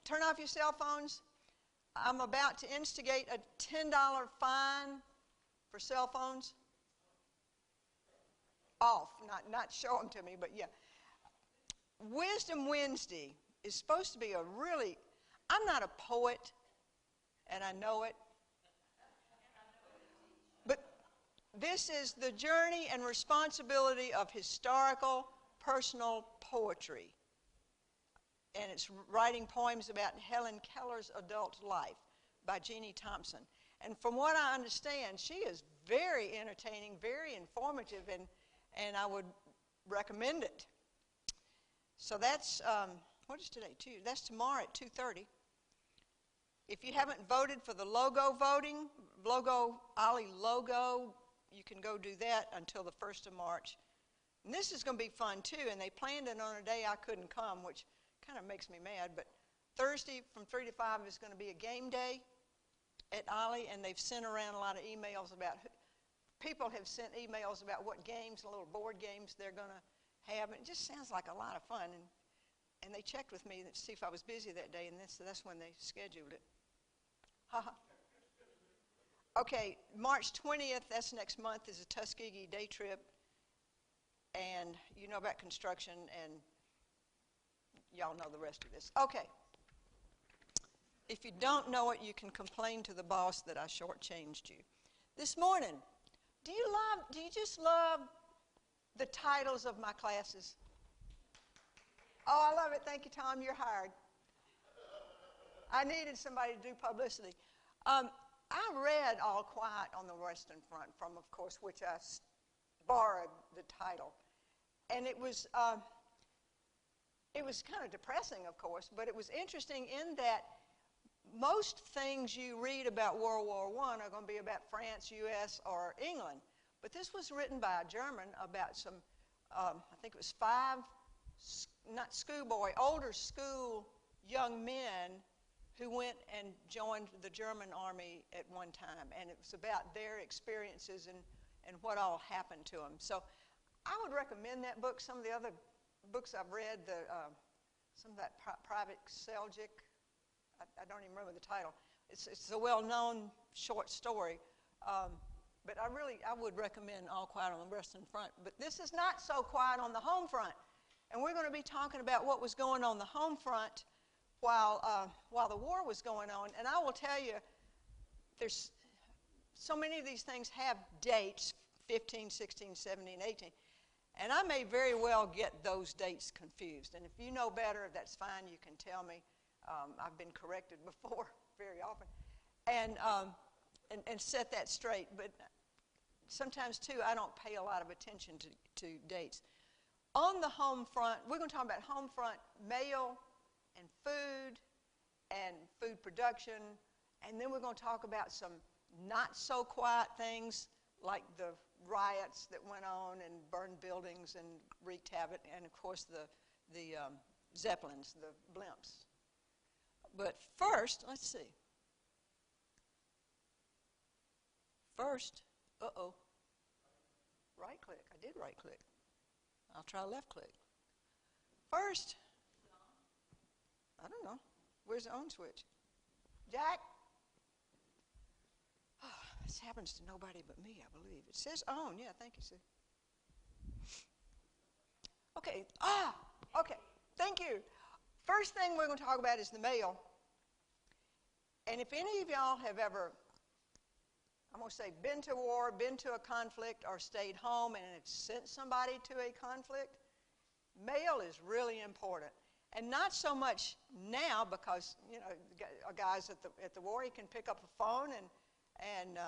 turn off your cell phones. I'm about to instigate a $10 fine for cell phones. Off, not show them to me, but yeah. Wisdom Wednesday is supposed to be a really, I'm not a poet, and I know it, but this is the journey and responsibility of historical, personal poetry. And it's writing poems about Helen Keller's adult life by Jeannie Thompson. And from what I understand, she is very entertaining, very informative, and I would recommend it. So that's, what is today? Tuesday. That's tomorrow at 2:30. If you haven't voted for the logo voting, Ollie logo, you can go do that until the 1st of March. And this is going to be fun too, and they planned it on a day I couldn't come, which kind of makes me mad, but Thursday from 3 to 5 is going to be a game day at Ollie, and they've sent around a lot of emails about, people have sent emails about what games, little board games they're going to have, and it just sounds like a lot of fun, and they checked with me to see if I was busy that day, and that's when they scheduled it. Okay, March 20th, that's next month, is a Tuskegee day trip, and you know about construction, and y'all know the rest of this. Okay. If you don't know it, you can complain to the boss that I shortchanged you. This morning, do you just love the titles of my classes? Oh, I love it. Thank you, Tom. You're hired. I needed somebody to do publicity. I read All Quiet on the Western Front from, of course, which I borrowed the title. And it was kind of depressing, of course, but it was interesting in that most things you read about World War I are going to be about France, U.S., or England. But this was written by a German about some, I think it was 5, not schoolboy, older school young men who went and joined the German army at one time. And it was about their experiences and what all happened to them. So I would recommend that book. Some of the other books I've read, some of that Private Seljuk, I don't even remember the title. It's a well-known short story, but I would recommend All Quiet on the Western Front. But this is not so quiet on the home front, and we're going to be talking about what was going on the home front while the war was going on. And I will tell you, there's so many of these things have dates, 15, 16, 17, 18. And I may very well get those dates confused. And if you know better, that's fine. You can tell me. I've been corrected before very often. And set that straight. But sometimes, too, I don't pay a lot of attention to dates. On the home front, we're going to talk about home front mail and food production. And then we're going to talk about some not-so-quiet things like the riots that went on and burned buildings and wreaked havoc, and of course the Zeppelins, the blimps. But first, let's see. First, right click. I did right click. I'll try left click. First, I don't know. Where's the on switch? Jack? This happens to nobody but me, I believe. It says on. Yeah, thank you, Sue. Okay. Okay. Thank you. First thing we're going to talk about is the mail. And if any of y'all have ever, I'm going to say, been to war, been to a conflict, or stayed home and have sent somebody to a conflict, mail is really important. And not so much now because, you know, guys at the war, he can pick up a phone and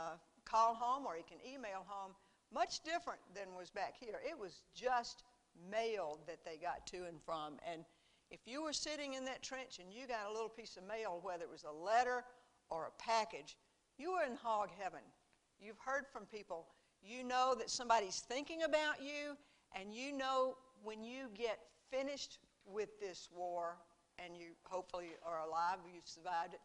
call home, or he can email home. Much different than was back here. It was just mail that they got to and from. And if you were sitting in that trench and you got a little piece of mail, whether it was a letter or a package, you were in hog heaven. You've heard from people. You know that somebody's thinking about you, and you know when you get finished with this war, and you hopefully are alive, you've survived it,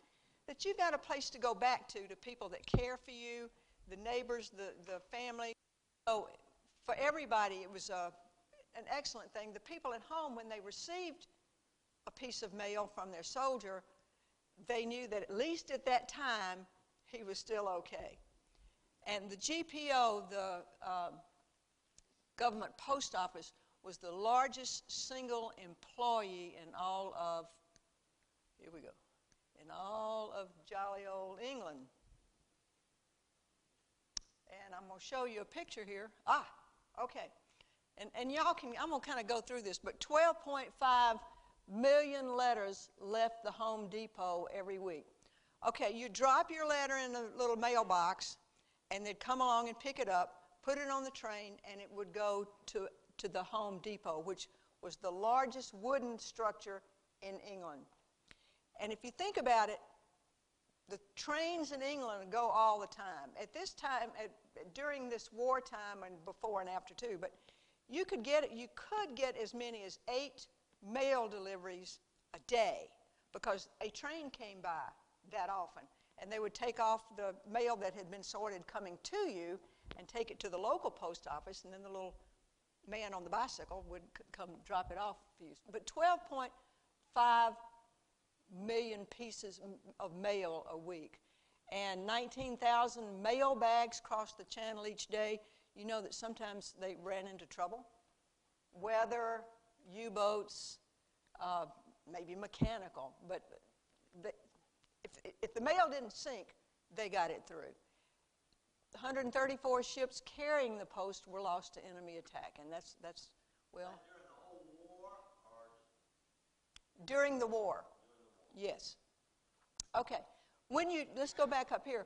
that you've got a place to go back to people that care for you, the neighbors, the family. So for everybody, it was an excellent thing. The people at home, when they received a piece of mail from their soldier, they knew that at least at that time, he was still okay. And the GPO, the government post office, was the largest single employee in all of, here we go, in all of jolly old England. And I'm going to show you a picture here. Ah, okay. And y'all can, I'm going to kind of go through this, but 12.5 million letters left the Home Depot every week. Okay, you drop your letter in a little mailbox, and they'd come along and pick it up, put it on the train, and it would go to the Home Depot, which was the largest wooden structure in England. And if you think about it, the trains in England go all the time. At this time, during this wartime and before and after too, but you could get as many as 8 mail deliveries a day because a train came by that often. And they would take off the mail that had been sorted coming to you and take it to the local post office, and then the little man on the bicycle would come drop it off for you. But 12.5 million pieces of mail a week, and 19,000 mail bags crossed the channel each day. You know that sometimes they ran into trouble. Weather, U-boats, maybe mechanical, but if the mail didn't sink, they got it through. 134 ships carrying the post were lost to enemy attack, and that's well. During the whole war, or during the war, yes. Okay. Let's go back up here.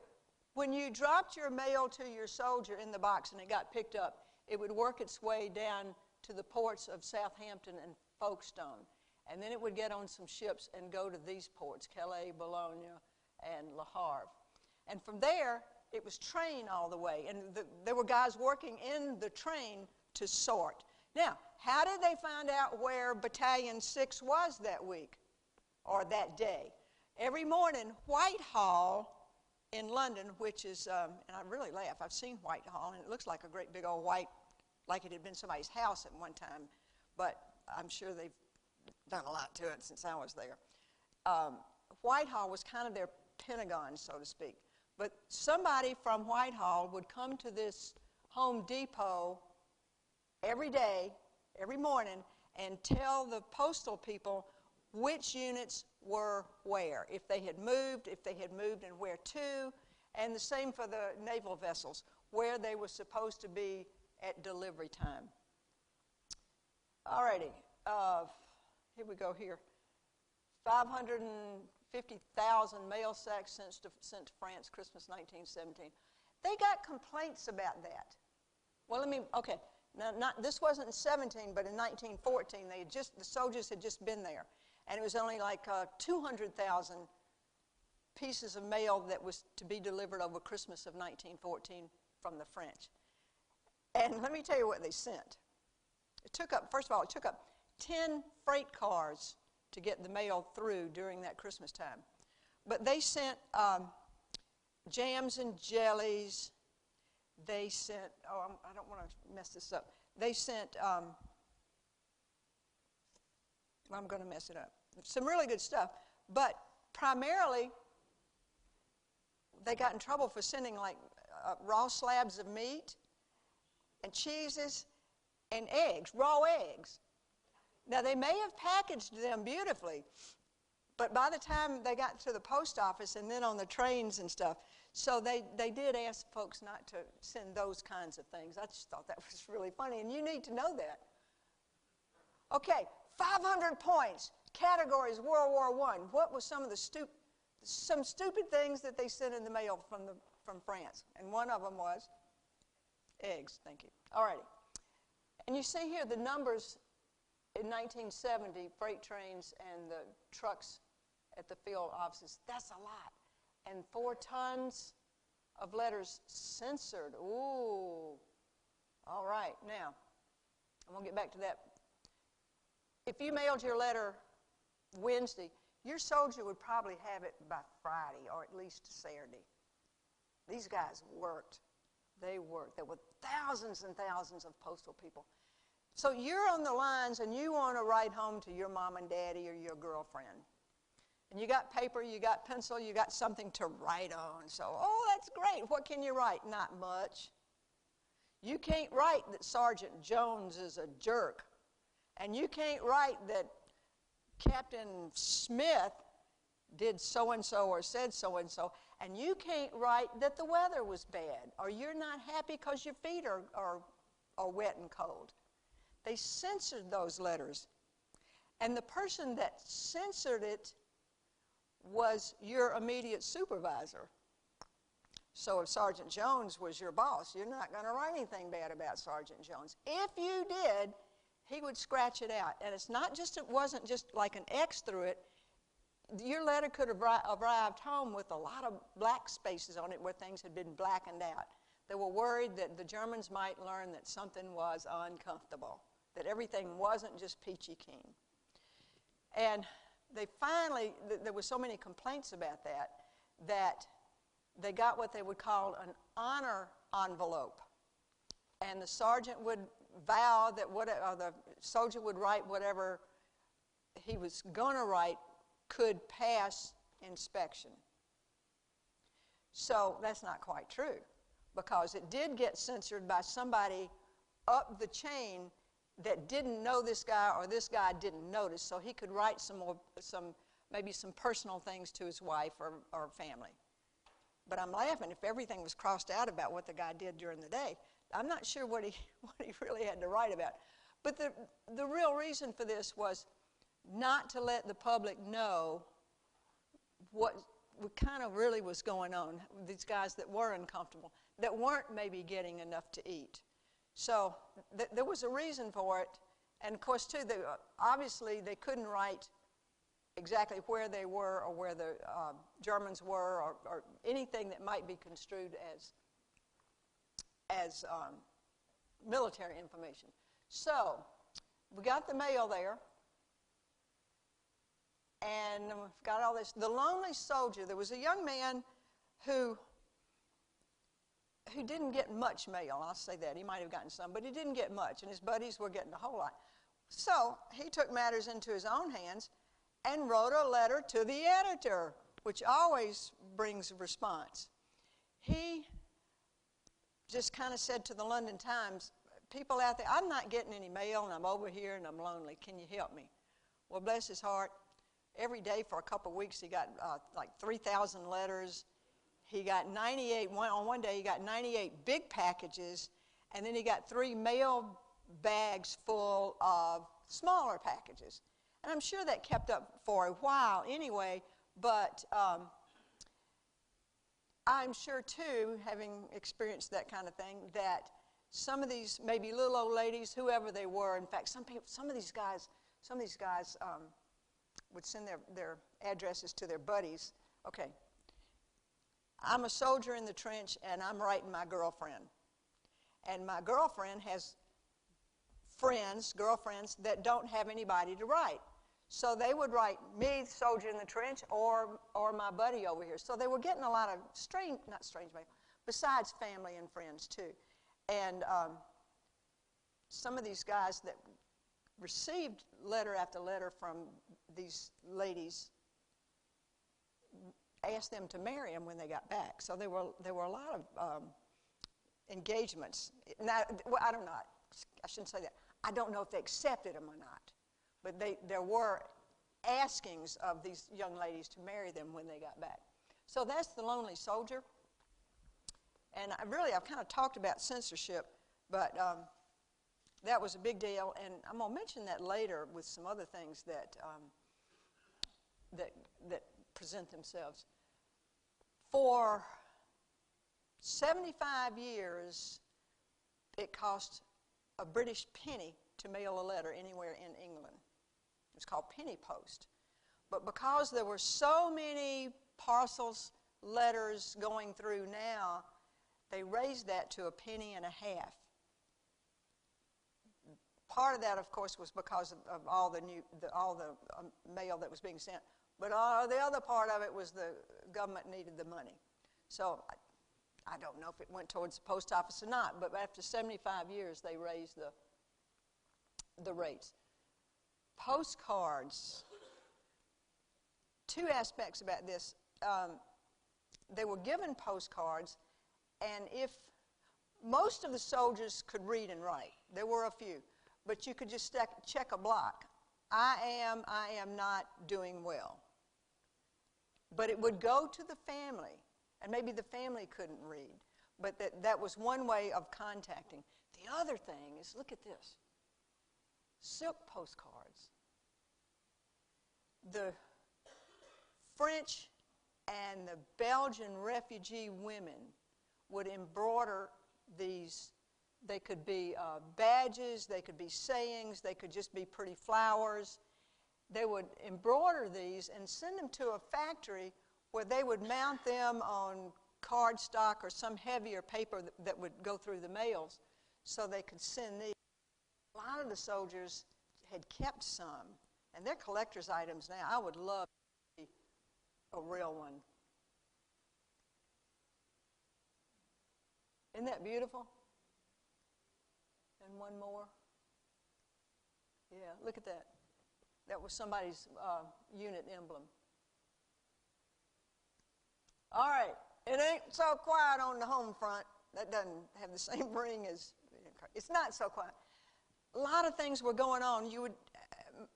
When you dropped your mail to your soldier in the box and it got picked up, it would work its way down to the ports of Southampton and Folkestone. And then it would get on some ships and go to these ports, Calais, Boulogne, and Le Havre. And from there, it was train all the way. And there were guys working in the train to sort. Now, how did they find out where Battalion 6 was that week or that day? Every morning, Whitehall in London, which is, and I really laugh, I've seen Whitehall, and it looks like a great big old white, like it had been somebody's house at one time, but I'm sure they've done a lot to it since I was there. Whitehall was kind of their Pentagon, so to speak. But somebody from Whitehall would come to this Home Depot every day, every morning, and tell the postal people which units were where, if they had moved and where to, and the same for the naval vessels, where they were supposed to be at delivery time. All righty, here we go here. 550,000 mail sacks sent to France, Christmas 1917. They got complaints about that. Well, okay, now this wasn't in 17, but in 1914, the soldiers had just been there. And it was only like 200,000 pieces of mail that was to be delivered over Christmas of 1914 from the French. And let me tell you what they sent. First of all, it took up 10 freight cars to get the mail through during that Christmas time. But they sent jams and jellies. They sent, I don't want to mess this up. They sent, I'm going to mess it up. Some really good stuff. But primarily, they got in trouble for sending like raw slabs of meat and cheeses and eggs, raw eggs. Now, they may have packaged them beautifully, but by the time they got to the post office and then on the trains and stuff, so they did ask folks not to send those kinds of things. I just thought that was really funny, and you need to know that. Okay, 500 points, categories, World War I. What was some of the stupid things that they sent in the mail from France? And one of them was eggs, thank you. All righty. And you see here the numbers in 1970, freight trains and the trucks at the field offices. That's a lot. And 4 tons of letters censored. Ooh. All right, now, I'm going to get back to that. If you mailed your letter Wednesday, your soldier would probably have it by Friday or at least Saturday. These guys worked. They worked. There were thousands and thousands of postal people. So you're on the lines and you want to write home to your mom and daddy or your girlfriend. And you got paper, you got pencil, you got something to write on. So, oh, that's great. What can you write? Not much. You can't write that Sergeant Jones is a jerk. And you can't write that Captain Smith did so-and-so or said so-and-so. And you can't write that the weather was bad, or you're not happy because your feet are wet and cold. They censored those letters. And the person that censored it was your immediate supervisor. So if Sergeant Jones was your boss, you're not going to write anything bad about Sergeant Jones. If you did, he would scratch it out. And it's not just, it wasn't just like an X through it. Your letter could have arrived home with a lot of black spaces on it where things had been blackened out. They were worried that the Germans might learn that something was uncomfortable, that everything wasn't just peachy keen. And they finally, there were so many complaints about that they got what they would call an honor envelope. And the sergeant would vow that the soldier would write whatever he was going to write could pass inspection. So that's not quite true, because it did get censored by somebody up the chain that didn't know this guy, or this guy didn't notice, so he could write maybe some personal things to his wife or family. But I'm laughing if everything was crossed out about what the guy did during the day. I'm not sure what he really had to write about. But the real reason for this was not to let the public know what kind of really was going on. These guys that were uncomfortable, that weren't maybe getting enough to eat. So there was a reason for it. And of course, too, obviously they couldn't write exactly where they were or where the Germans were, or anything that might be construed as military information. So we got the mail there, and we've got all this. The lonely soldier, there was a young man who didn't get much mail. I'll say that. He might have gotten some, but he didn't get much, and his buddies were getting a whole lot. So he took matters into his own hands and wrote a letter to the editor, which always brings a response. He just kind of said to the London Times, people out there, I'm not getting any mail, and I'm over here, and I'm lonely. Can you help me? Well, bless his heart, every day for a couple of weeks he got like 3,000 letters. He got 98, on one day he got 98 big packages, and then he got 3 mail bags full of smaller packages. And I'm sure that kept up for a while anyway, but I'm sure too, having experienced that kind of thing, that some of these maybe little old ladies, whoever they were, in fact, some of these guys would send their addresses to their buddies. Okay, I'm a soldier in the trench, and I'm writing my girlfriend. And my girlfriend has girlfriends that don't have anybody to write. So they would write me, soldier in the trench, or my buddy over here. So they were getting a lot of not strange mail, besides family and friends too. And some of these guys that received letter after letter from these ladies asked them to marry them when they got back. So there were a lot of engagements. Now, well, I don't know. I shouldn't say that. I don't know if they accepted them or not. But there were askings of these young ladies to marry them when they got back. So that's the lonely soldier. And I've kind of talked about censorship, but that was a big deal. And I'm going to mention that later with some other things that present themselves. For 75 years, it cost a British penny to mail a letter anywhere in England. It was called penny post. But because there were so many parcels, letters going through now, they raised that to a penny and a half. Part of that, of course, was because of all the mail that was being sent. But the other part of it was the government needed the money. So I don't know if it went towards the post office or not, but after 75 years, they raised the rates. Postcards two aspects about this. They were given postcards, and if most of the soldiers could read and write, there were a few, but you could just check a block. I am not doing well. But it would go to the family, and maybe the family couldn't read, but that was one way of contacting. The other thing is, look at this, silk postcards. The French and the Belgian refugee women would embroider these. They could be badges, they could be sayings, they could just be pretty flowers. They would embroider these and send them to a factory where they would mount them on cardstock or some heavier paper that would go through the mails so they could send these. A lot of the soldiers had kept some, and they're collector's items now. I would love to see a real one. Isn't that beautiful? And one more. Yeah, look at that. That was somebody's unit emblem. All right, it ain't so quiet on the home front. That doesn't have the same ring as, it's not so quiet. A lot of things were going on.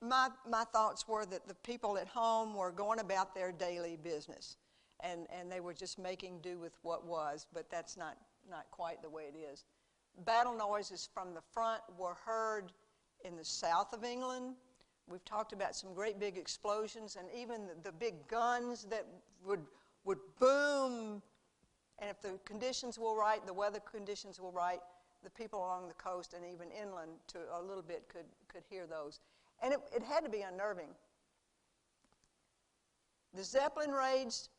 My thoughts were that the people at home were going about their daily business, and they were just making do with what was, but that's not quite the way it is. Battle noises from the front were heard in the south of England. We've talked about some great big explosions, and even the big guns that would boom. And if the conditions were right, the weather conditions were right, the people along the coast and even inland to a little bit could hear those. And it had to be unnerving. The Zeppelin raids,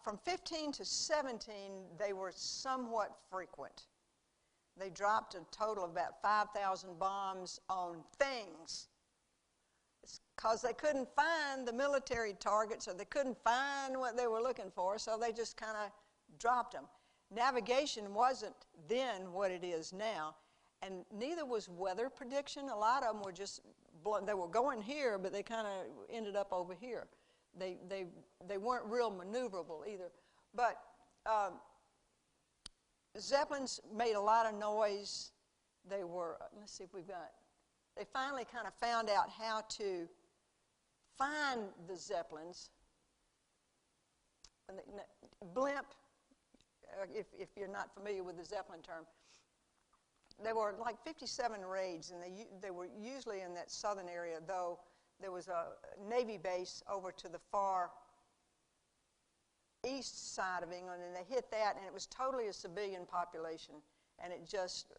from 15 to 17, they were somewhat frequent. They dropped a total of about 5,000 bombs on things. It's because they couldn't find the military targets, or they couldn't find what they were looking for, so they just kind of dropped them. Navigation wasn't then what it is now, and neither was weather prediction. A lot of them were just, they were going here, but they kind of ended up over here. They weren't real maneuverable either. But Zeppelins made a lot of noise. They were, let's see if we've got, they finally kind of found out how to find the Zeppelins. Blimp, if you're not familiar with the Zeppelin term, there were like 57 raids, and they were usually in that southern area, though there was a Navy base over to the far east side of England, and they hit that, and it was totally a civilian population, and it just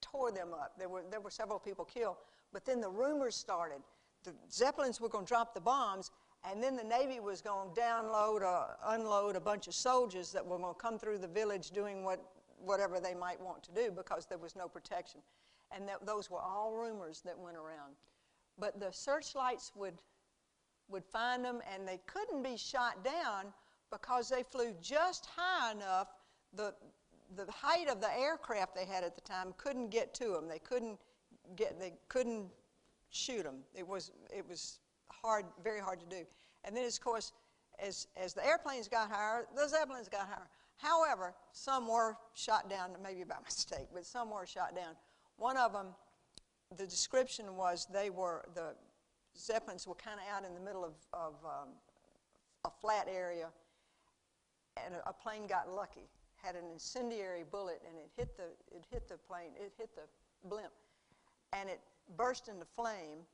tore them up. There were several people killed, but then the rumors started. The Zeppelins were going to drop the bombs, and then the Navy was going to unload a bunch of soldiers that were going to come through the village doing whatever they might want to do because there was no protection. And those were all rumors that went around. But the searchlights would find them, and they couldn't be shot down because they flew just high enough. The height of the aircraft they had at the time couldn't get to them. They couldn't shoot them. It was hard, very hard to do. And then, of course, as the airplanes got higher, the Zeppelins got higher. However, some were shot down, maybe by mistake, but some were shot down. One of them, the description was the Zeppelins were kind of out in the middle of a flat area, and a plane got lucky, had an incendiary bullet, and it hit the plane, it hit the blimp, and it burst into flame.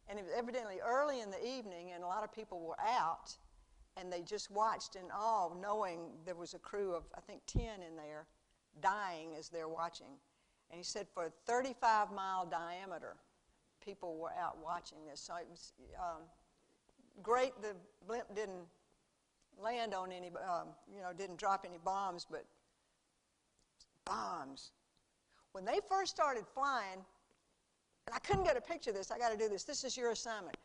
And it was evidently early in the evening, and a lot of people were out, and they just watched in awe, knowing there was a crew of, I think, 10 in there, dying as they're watching. And he said for a 35-mile diameter, people were out watching this. So it was great the blimp didn't land on any, didn't drop any bombs, but bombs. When they first started flying, and I couldn't get a picture of this, I got to do this. This is your assignment.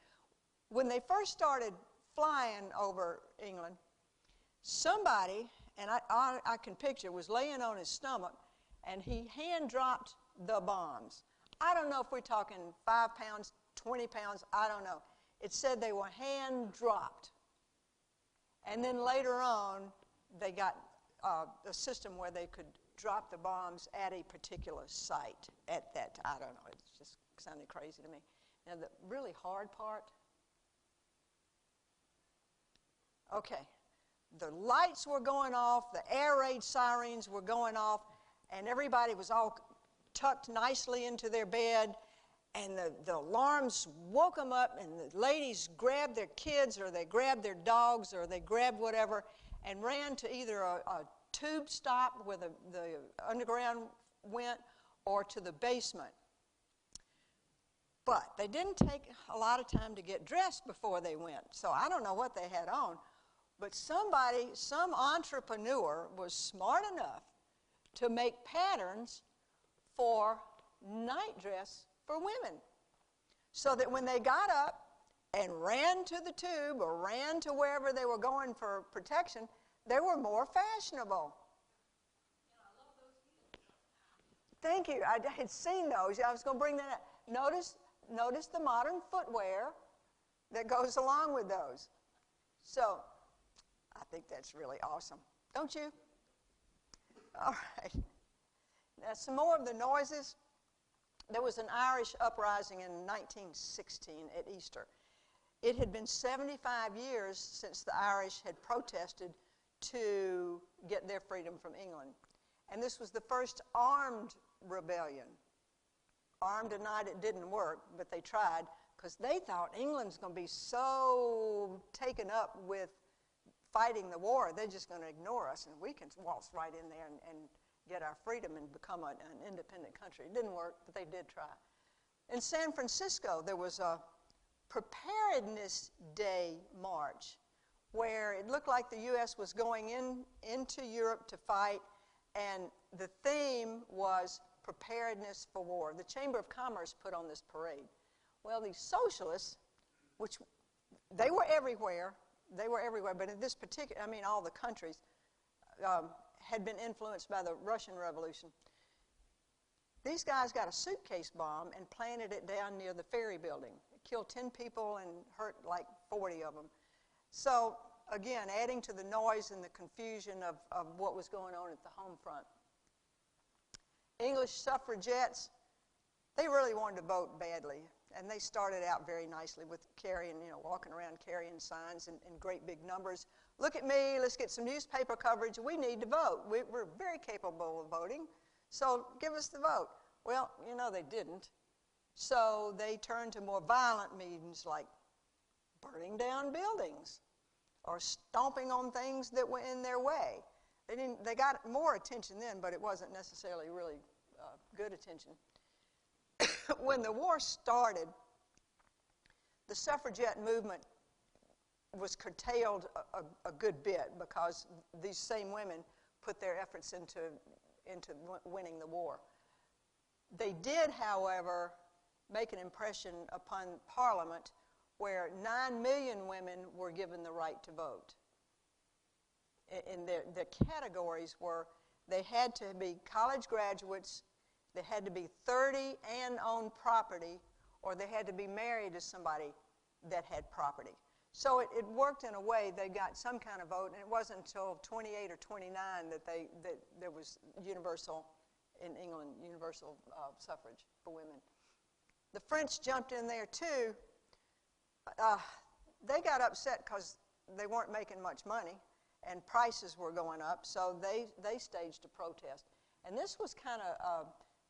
When they first started flying over England, somebody, and I can picture, was laying on his stomach, and he hand-dropped the bombs. I don't know if we're talking 5 pounds, 20 pounds, I don't know. it said they were hand-dropped. And then later on, they got a system where they could drop the bombs at a particular site at that time. I don't know, it just sounded crazy to me. Now, the really hard part, okay, the lights were going off, the air raid sirens were going off, and everybody was all tucked nicely into their bed, and the alarms woke them up, and the ladies grabbed their kids, or they grabbed their dogs, or they grabbed whatever, and ran to either a tube stop where the underground went, or to the basement. But they didn't take a lot of time to get dressed before they went, so I don't know what they had on. But some entrepreneur was smart enough to make patterns for nightdress for women, so that when they got up and ran to the tube or ran to wherever they were going for protection, they were more fashionable. Thank you. I had seen those. I was going to bring that up. Notice the modern footwear that goes along with those. So I think that's really awesome. Don't you? All right. Now, some more of the noises. There was an Irish uprising in 1916 at Easter. It had been 75 years since the Irish had protested to get their freedom from England. And this was the first armed rebellion. Armed or not, it didn't work, but they tried, because they thought England's going to be so taken up with fighting the war, they're just going to ignore us, and we can waltz right in there and get our freedom and become an independent country. It didn't work, but they did try. In San Francisco, there was a Preparedness Day march where it looked like the U.S. was going into Europe to fight, and the theme was preparedness for war. The Chamber of Commerce put on this parade. Well, these socialists, which they were everywhere, but in this particular, I mean all the countries, had been influenced by the Russian Revolution. These guys got a suitcase bomb and planted it down near the ferry building. It killed 10 people and hurt like 40 of them. So, again, adding to the noise and the confusion of what was going on at the home front. English suffragettes, they really wanted to vote badly. And they started out very nicely with carrying, walking around carrying signs in great big numbers. Look at me, let's get some newspaper coverage. We need to vote. We're very capable of voting, so give us the vote. Well, they didn't. So they turned to more violent means like burning down buildings or stomping on things that were in their way. They got more attention then, but it wasn't necessarily really good attention. When the war started, the suffragette movement was curtailed a good bit because these same women put their efforts into winning the war. They did, however, make an impression upon Parliament where 9 million women were given the right to vote. And the categories were, they had to be college graduates, they had to be 30 and own property, or they had to be married to somebody that had property. So it worked in a way. They got some kind of vote, and it wasn't until 28 or 29 that there was universal, in England, universal suffrage for women. The French jumped in there too. They got upset because they weren't making much money, and prices were going up, so they staged a protest. And this was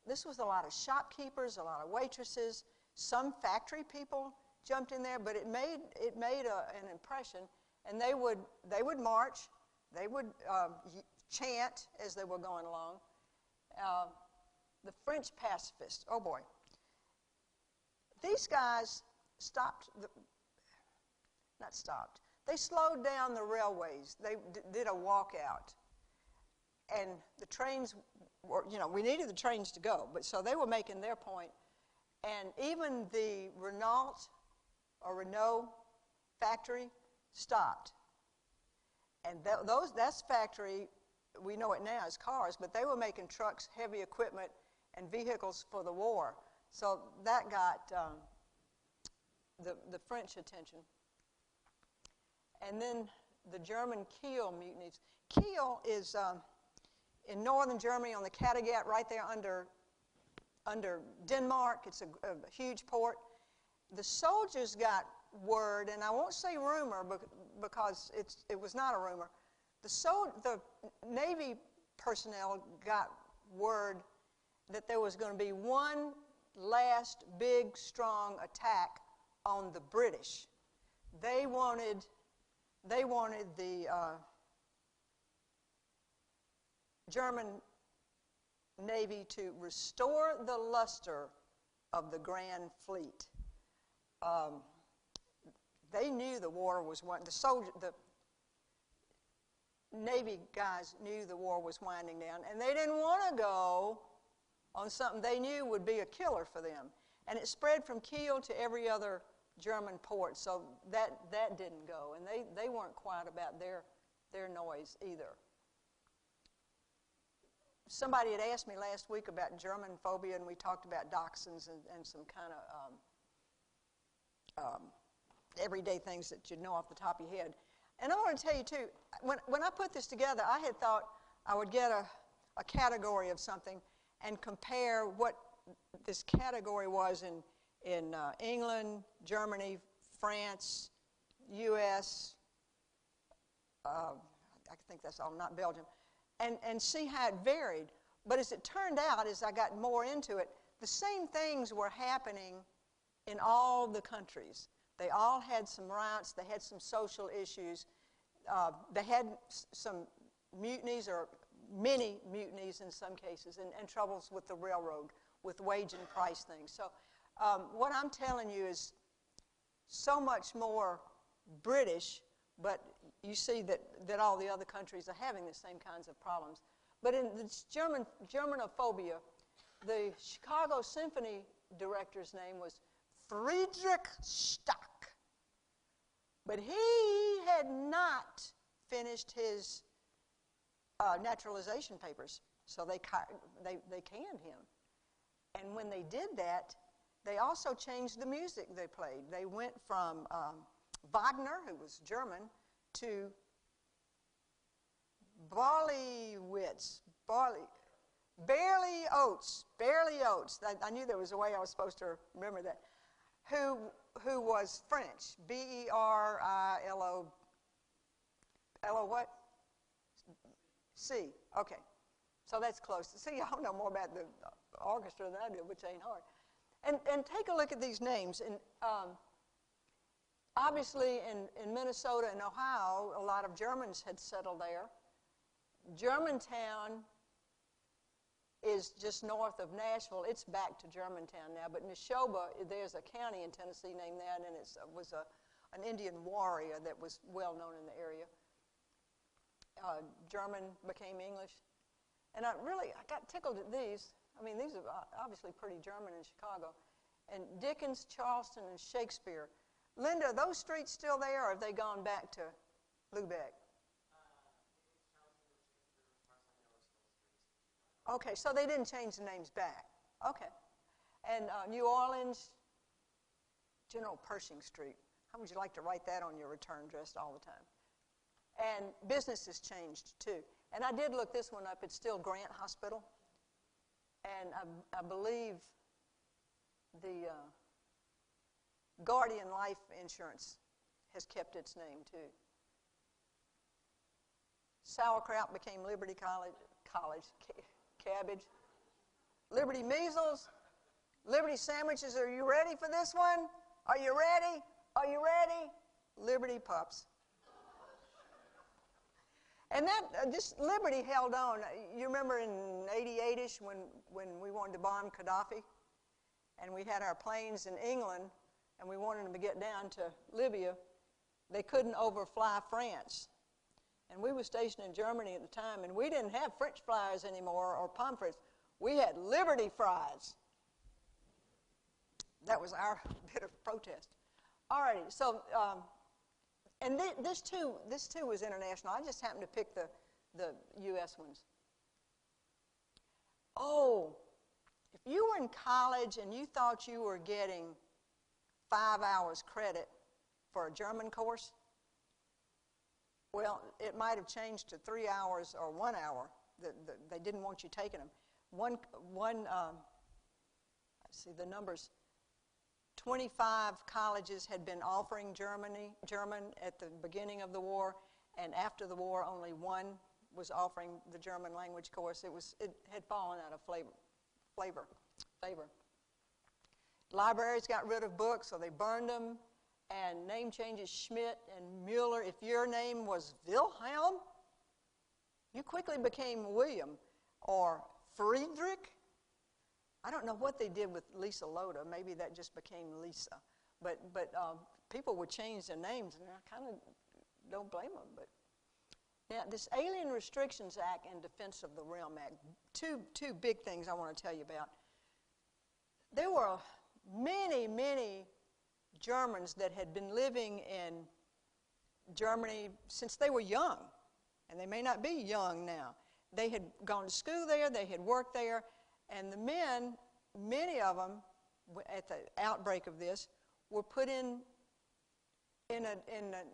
this was a lot of shopkeepers, a lot of waitresses, some factory people jumped in there, but it made an impression, and they would march, they would chant as they were going along. The French pacifists, oh boy. These guys they slowed down the railways. They did a walkout. And the trains were, we needed the trains to go, but so they were making their point. And even the Renault factory stopped. And that's factory, we know it now as cars, but they were making trucks, heavy equipment, and vehicles for the war. So that got the French attention. And then the German Kiel mutinies. Kiel is in northern Germany on the Kattegat, right there under Denmark. It's a huge port. The soldiers got word, and I won't say rumor because it was not a rumor. The Navy personnel got word that there was going to be one last big, strong attack on the British. They wanted the German Navy to restore the luster of the Grand Fleet. They knew the war was the Navy guys knew the war was winding down, and they didn't want to go on something they knew would be a killer for them. And it spread from Kiel to every other German port, so that didn't go, and they weren't quiet about their noise either. Somebody had asked me last week about German phobia, and we talked about dachshunds and some kind of everyday things that you'd know off the top of your head. And I want to tell you, too, when I put this together, I had thought I would get a category of something and compare what this category was in England, Germany, France, U.S., I think that's all, not Belgium, and see how it varied. But as it turned out, as I got more into it, the same things were happening in all the countries. They all had some riots. They had some social issues. They had some mutinies, or many mutinies in some cases, and troubles with the railroad, with wage and price things. So what I'm telling you is so much more British, but you see that all the other countries are having the same kinds of problems. But in this Germanophobia, the Chicago Symphony director's name was Friedrich Stock. But he had not finished his naturalization papers, so they canned him. And when they did that, they also changed the music they played. They went from Wagner, who was German, to Barley Oates. I knew there was a way I was supposed to remember that. Who was French, B-E-R-I-L-O, L-O what? C, okay. So that's close. See, y'all know more about the orchestra than I do, which ain't hard. And take a look at these names. And obviously in Minnesota and Ohio, a lot of Germans had settled there. Germantown is just north of Nashville. It's back to Germantown now, but Neshoba, there's a county in Tennessee named that, and it was an Indian warrior that was well known in the area. German became English. And I got tickled at these. I mean, these are obviously pretty German in Chicago. And Dickens, Charleston, and Shakespeare. Linda, are those streets still there, or have they gone back to Lubeck? Okay, so they didn't change the names back. Okay. And New Orleans, General Pershing Street. How would you like to write that on your return dressed all the time? And business has changed, too. And I did look this one up. It's still Grant Hospital. And I believe the Guardian Life Insurance has kept its name, too. Sauerkraut became Liberty College. Cabbage. Liberty Measles. Liberty Sandwiches. Are you ready for this one? Are you ready? Are you ready? Liberty Pups. And this Liberty held on. You remember in 88-ish when we wanted to bomb Gaddafi? And we had our planes in England, and we wanted them to get down to Libya. They couldn't overfly France. And we were stationed in Germany at the time, and we didn't have French fries anymore or pommes. We had Liberty fries. That was our bit of protest. All righty, so, and this too was international. I just happened to pick the U.S. ones. Oh, if you were in college and you thought you were getting 5 hours credit for a German course. Well, it might have changed to 3 hours or 1 hour. They didn't want you taking them. Let's see the numbers. 25 colleges had been offering German at the beginning of the war, and after the war, only one was offering the German language course. It had fallen out of favor. Libraries got rid of books, so they burned them, and name changes Schmidt and Mueller. If your name was Wilhelm, you quickly became William or Friedrich. I don't know what they did with Lisa Loda. Maybe that just became Lisa. But people would change their names, and I kind of don't blame them. But now, this Alien Restrictions Act and Defense of the Realm Act, two big things I want to tell you about. There were many, many Germans that had been living in Germany since they were young, and they may not be young now. They had gone to school there, they had worked there, and the men, many of them, at the outbreak of this, were put in an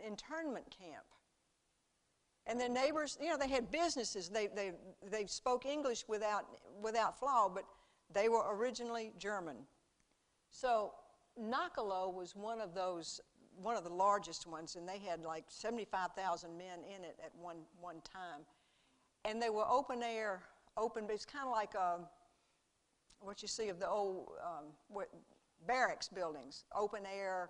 internment camp. And their neighbors, you know, they had businesses. They spoke English without flaw, but they were originally German. So Nakalo was one of the largest ones, and they had like 75,000 men in it at one time. And they were open air, it's kind of like what you see of the old barracks buildings, open air.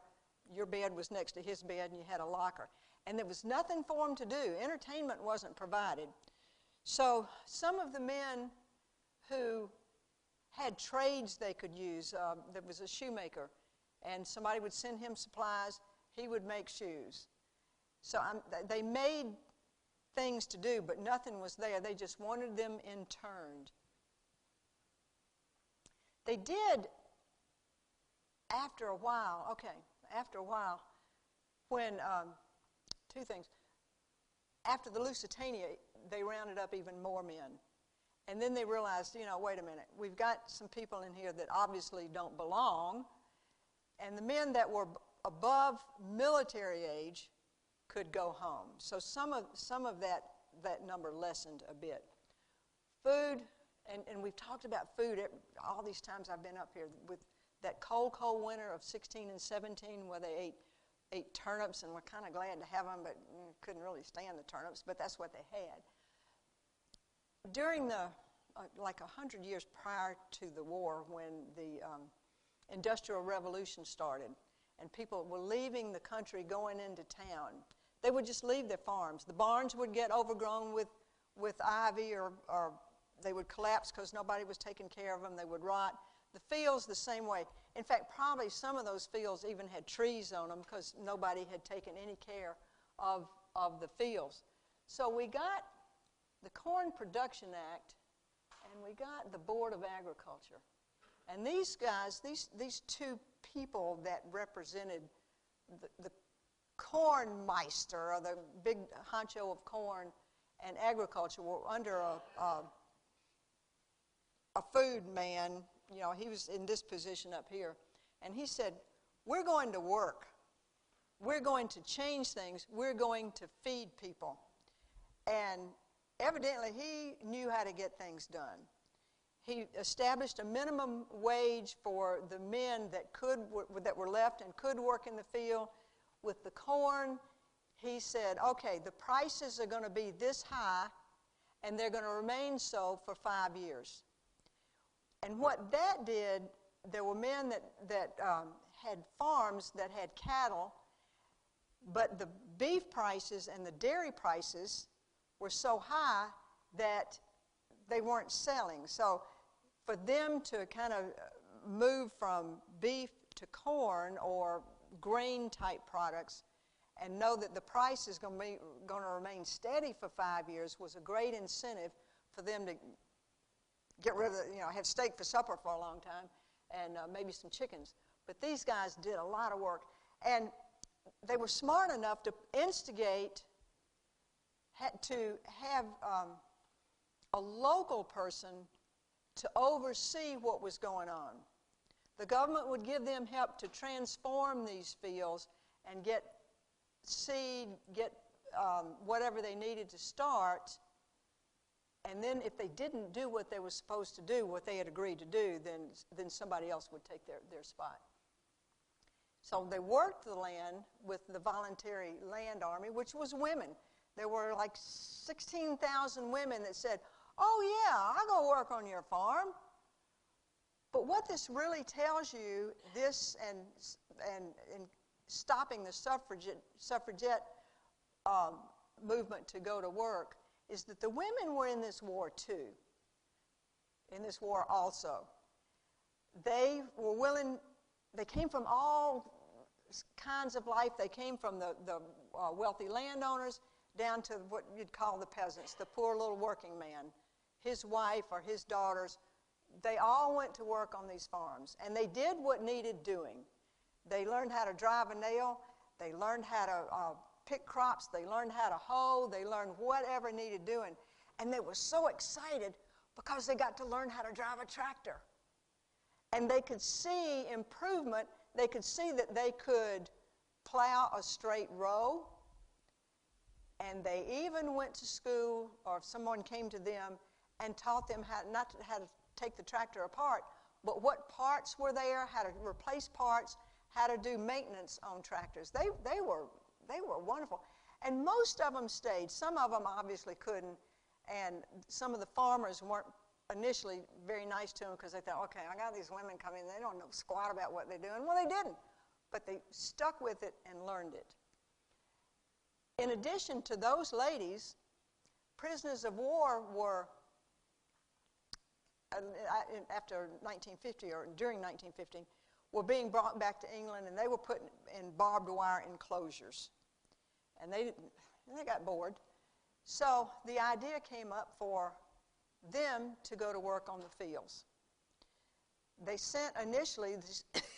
Your bed was next to his bed, and you had a locker. And there was nothing for them to do. Entertainment wasn't provided. So some of the men who had trades they could use, there was a shoemaker, and somebody would send him supplies, he would make shoes. So they made things to do, but nothing was there. They just wanted them interned. They did, after a while, when, two things. After the Lusitania, they rounded up even more men. And then they realized, you know, wait a minute, we've got some people in here that obviously don't belong, and the men that were above military age could go home. So some of that number lessened a bit. Food, and we've talked about food all these times I've been up here, with that cold winter of 16 and 17 where they ate turnips, and we're kind of glad to have them, but couldn't really stand the turnips, but that's what they had. During the, like 100 years prior to the war, when the Industrial Revolution started, and people were leaving the country, going into town, they would just leave their farms. The barns would get overgrown with ivy, or they would collapse because nobody was taking care of them. They would rot. The fields the same way. In fact, probably some of those fields even had trees on them because nobody had taken any care of the fields. So we got the Corn Production Act, and we got the Board of Agriculture. And these guys, these two people that represented the cornmeister, or the big honcho of corn and agriculture, were under a food man. You know, he was in this position up here. And he said, we're going to work. We're going to change things. We're going to feed people. And evidently, he knew how to get things done. He established a minimum wage for the men that were left and could work in the field. With the corn, he said, okay, the prices are going to be this high, and they're going to remain so for 5 years. And what that did, there were men that had farms that had cattle, but the beef prices and the dairy prices were so high that they weren't selling. So for them to kind of move from beef to corn or grain-type products and know that the price is going to remain steady for 5 years was a great incentive for them to get rid of, have steak for supper for a long time and maybe some chickens. But these guys did a lot of work. And they were smart enough to instigate, to have a local person to oversee what was going on. The government would give them help to transform these fields and get seed, get whatever they needed to start. And then if they didn't do what they were supposed to do, what they had agreed to do, then somebody else would take their spot. So they worked the land with the voluntary land army, which was women. There were like 16,000 women that said, oh yeah, I'll go work on your farm. But what this really tells you, this and stopping the suffragette movement to go to work, is that the women were in this war too, in this war also. They were willing, they came from all kinds of life. They came from the wealthy landowners down to what you'd call the peasants, the poor little working man, his wife or his daughters. They all went to work on these farms, and they did what needed doing. They learned how to drive a nail. They learned how to pick crops. They learned how to hoe. They learned whatever needed doing. And they were so excited because they got to learn how to drive a tractor. And they could see improvement. They could see that they could plow a straight row. And they even went to school, or if someone came to them and taught them how to take the tractor apart, but what parts were there, how to replace parts, how to do maintenance on tractors. They were wonderful. And most of them stayed. Some of them obviously couldn't, and some of the farmers weren't initially very nice to them because they thought, okay, I got these women coming, they don't know squat about what they're doing. Well, they didn't, but they stuck with it and learned it. In addition to those ladies, prisoners of war were, after 1950 or during 1950, were being brought back to England, and they were put in barbed wire enclosures. And they got bored. So the idea came up for them to go to work on the fields. They sent initially,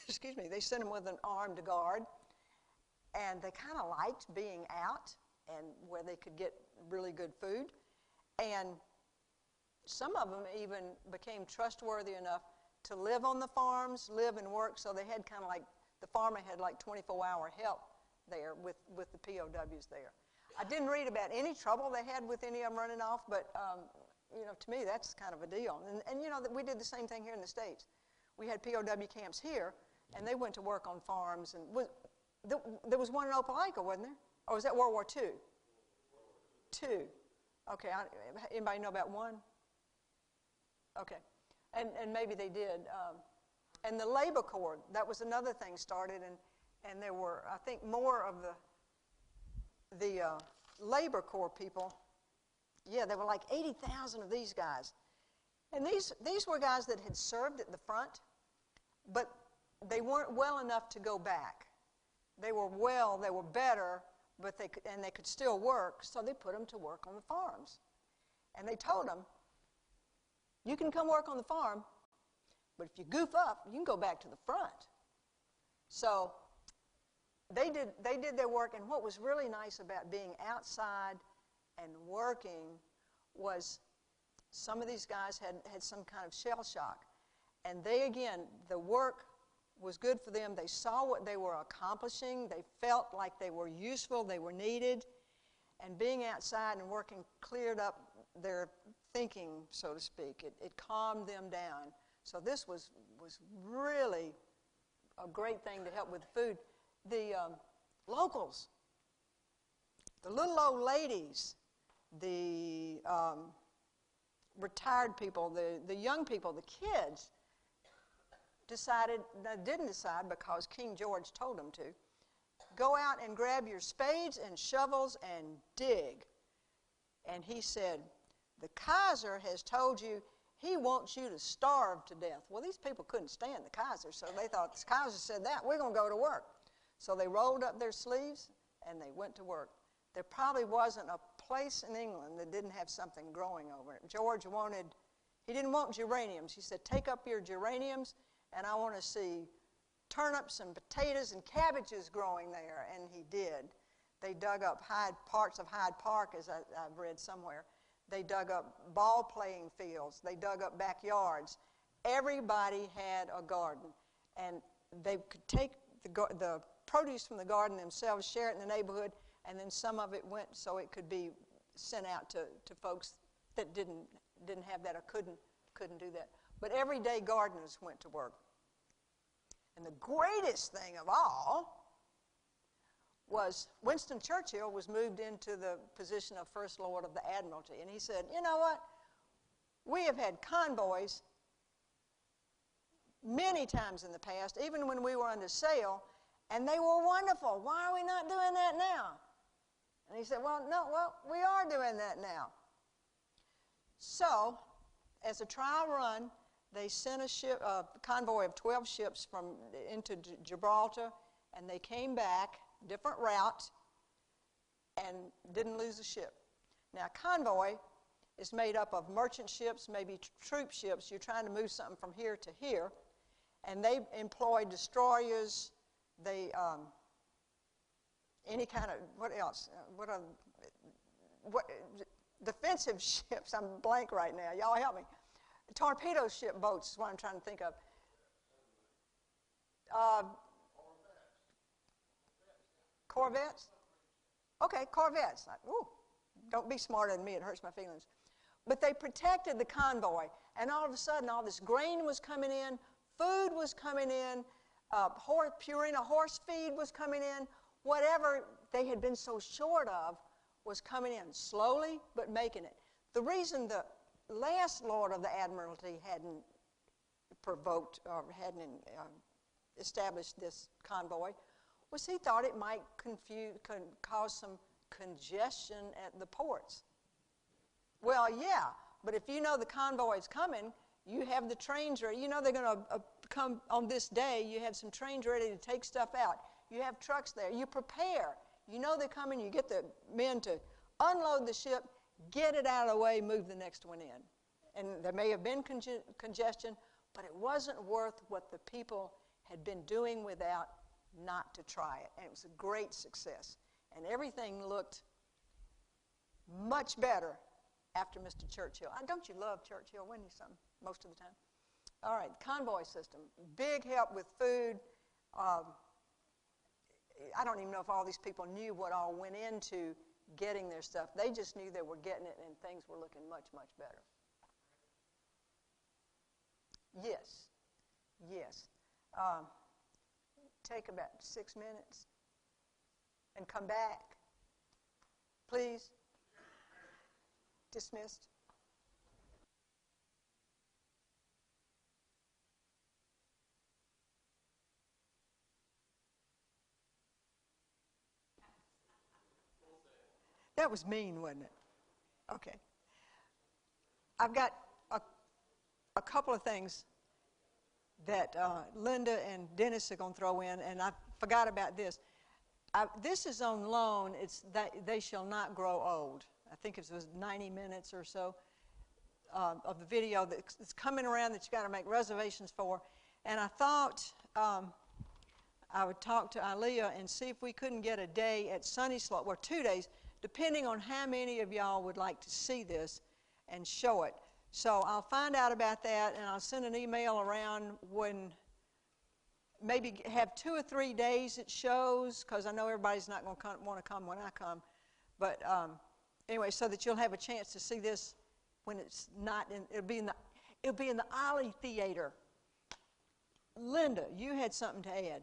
excuse me, they sent them with an armed guard, and they kind of liked being out and where they could get really good food. And some of them even became trustworthy enough to live on the farms, live and work, so they had kind of like, the farmer had like 24-hour help there with the POWs there. I didn't read about any trouble they had with any of them running off, but you know, to me that's kind of a deal. And you know, we did the same thing here in the States. We had POW camps here, and they went to work on farms. And there was one in Opelika, wasn't there? Or was that World War II? Two. Okay, anybody know about one? Okay, and maybe they did. And the Labor Corps, that was another thing started, and there were, I think, more of the Labor Corps people. Yeah, there were like 80,000 of these guys. And these were guys that had served at the front, but they weren't well enough to go back. They were better, but they could still work, so they put them to work on the farms. And they told them, you can come work on the farm, but if you goof up, you can go back to the front. So they did their work, and what was really nice about being outside and working was some of these guys had some kind of shell shock. And they, again, the work was good for them. They saw what they were accomplishing. They felt like they were useful, they were needed. And being outside and working cleared up their thinking, so to speak. It calmed them down. So this was really a great thing to help with food. The locals, the little old ladies, the retired people, the young people, the kids, didn't decide because King George told them to, go out and grab your spades and shovels and dig. And he said, the Kaiser has told you he wants you to starve to death. Well, these people couldn't stand the Kaiser, so they thought, the Kaiser said that, we're going to go to work. So they rolled up their sleeves and they went to work. There probably wasn't a place in England that didn't have something growing over it. George he didn't want geraniums. He said, take up your geraniums, and I want to see turnips and potatoes and cabbages growing there, and he did. They dug up parts of Hyde Park, as I've read somewhere. They dug up ball playing fields. They dug up backyards. Everybody had a garden. and they could take the produce from the garden themselves, share it in the neighborhood, and then some of it went so it could be sent out to folks that didn't have that or couldn't do that. But everyday gardeners went to work. And the greatest thing of all was Winston Churchill was moved into the position of First Lord of the Admiralty. And he said, you know what? We have had convoys many times in the past, even when we were under sail, and they were wonderful. Why are we not doing that now? And he said, well, we are doing that now. So, as a trial run, they sent a convoy of 12 ships into Gibraltar, and they came back, different route, and didn't lose a ship. Now, a convoy is made up of merchant ships, maybe troop ships. You're trying to move something from here to here, and they employ destroyers. They any kind of what else? What defensive ships? I'm blank right now. Y'all help me. Torpedo ship boats is what I'm trying to think of. Corvettes? Okay, corvettes. Ooh, don't be smarter than me. It hurts my feelings. But they protected the convoy, and all of a sudden, all this grain was coming in, food was coming in, Purina horse feed was coming in. Whatever they had been so short of was coming in, slowly but making it. The reason the last Lord of the Admiralty hadn't provoked or hadn't established this convoy was he thought it might cause some congestion at the ports. Well, yeah, but if you know the convoy is coming, you have the trains ready. You know they're going to come on this day. You have some trains ready to take stuff out. You have trucks there. You prepare. You know they're coming. You get the men to unload the ship, get it out of the way, move the next one in. And there may have been congestion, but it wasn't worth what the people had been doing without not to try it. And it was a great success. And everything looked much better after Mr. Churchill. Don't you love Churchill? Wasn't he something most of the time? All right, convoy system. Big help with food. I don't even know if all these people knew what all went into getting their stuff. They just knew they were getting it, and things were looking much, much better. Yes, yes. Take about 6 minutes and come back. Please. Dismissed. That was mean, wasn't it? Okay. I've got a couple of things that Linda and Dennis are going to throw in, and I forgot about this. This is on loan. It's that they shall not grow old. I think it was 90 minutes or so of the video that's coming around that you got to make reservations for. And I thought I would talk to Aliyah and see if we couldn't get a day at Sunny Slope, or 2 days, depending on how many of y'all would like to see this and show it. So I'll find out about that, and I'll send an email around when maybe have 2 or 3 days it shows, because I know everybody's not going to want to come when I come. But anyway, so that you'll have a chance to see this when it's not in, it'll be in the Ollie Theater. Linda, you had something to add.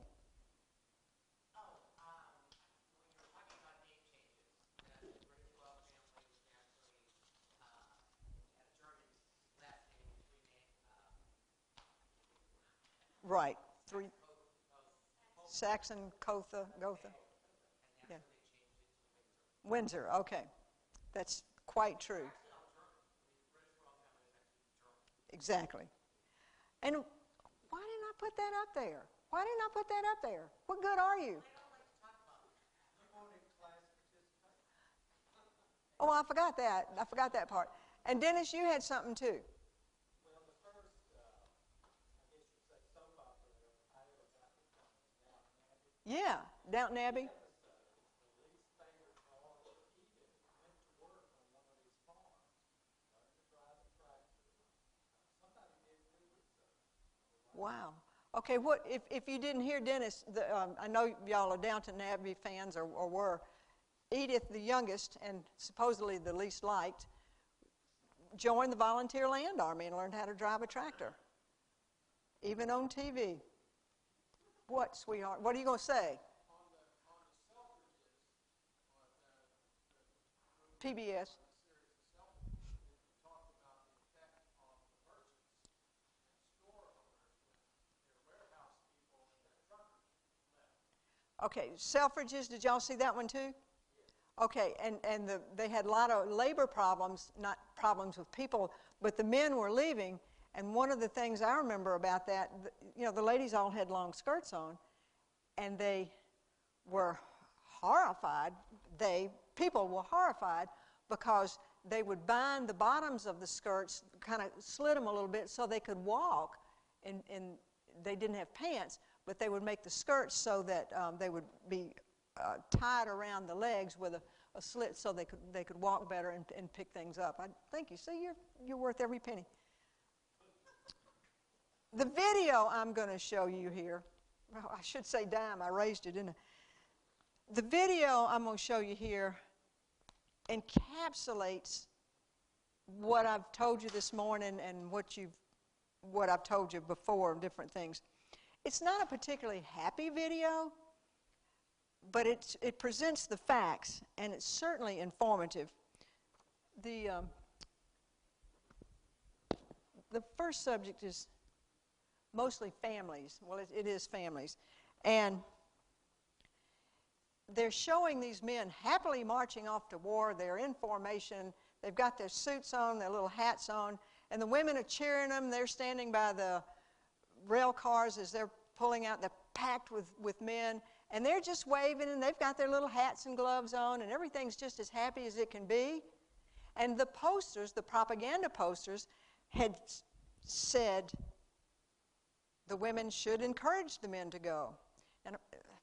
Right. Saxon, Gotha. Yeah. Windsor, okay. That's quite true. Exactly. And why didn't I put that up there? Why didn't I put that up there? What good are you? Oh, I forgot that. I forgot that part. And Dennis, you had something too. Yeah, Downton Abbey. Wow. Okay, what if you didn't hear Dennis, I know y'all are Downton Abbey fans or were. Edith, the youngest and supposedly the least liked, joined the Volunteer Land Army and learned how to drive a tractor, even on TV. What, sweetheart? What are you going to say? PBS. Okay, Selfridges, did y'all see that one too? Okay, and they had a lot of labor problems, not problems with people, but the men were leaving, and one of the things I remember about that, you know, the ladies all had long skirts on, and they were horrified. People were horrified because they would bind the bottoms of the skirts, kind of slit them a little bit so they could walk, and they didn't have pants, but they would make the skirts so that they would be tied around the legs with a slit so they could walk better and pick things up. Thank you. See, you're worth every penny. The video I'm going to show you here, well, I should say dime. I raised it, didn't I? The video I'm going to show you here encapsulates what I've told you this morning and what I've told you before, different things. It's not a particularly happy video, but it presents the facts, and it's certainly informative. The first subject is mostly families. Well, it is families. And they're showing these men happily marching off to war. They're in formation. They've got their suits on, their little hats on, and the women are cheering them. They're standing by the rail cars as they're pulling out. They're packed with men, and they're just waving, and they've got their little hats and gloves on, and everything's just as happy as it can be. And the posters, the propaganda posters, had said the women should encourage the men to go. And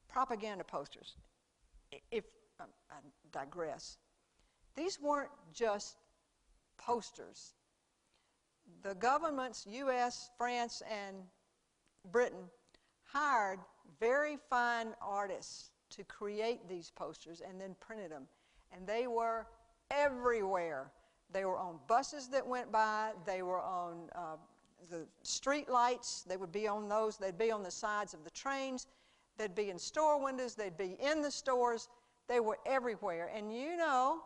propaganda posters. If I digress, these weren't just posters. The governments, U.S., France, and Britain, hired very fine artists to create these posters and then printed them. And they were everywhere. They were on buses that went by. They were on the street lights. They would be on those. They'd be on the sides of the trains. They'd be in store windows. They'd be in the stores. They were everywhere. And you know,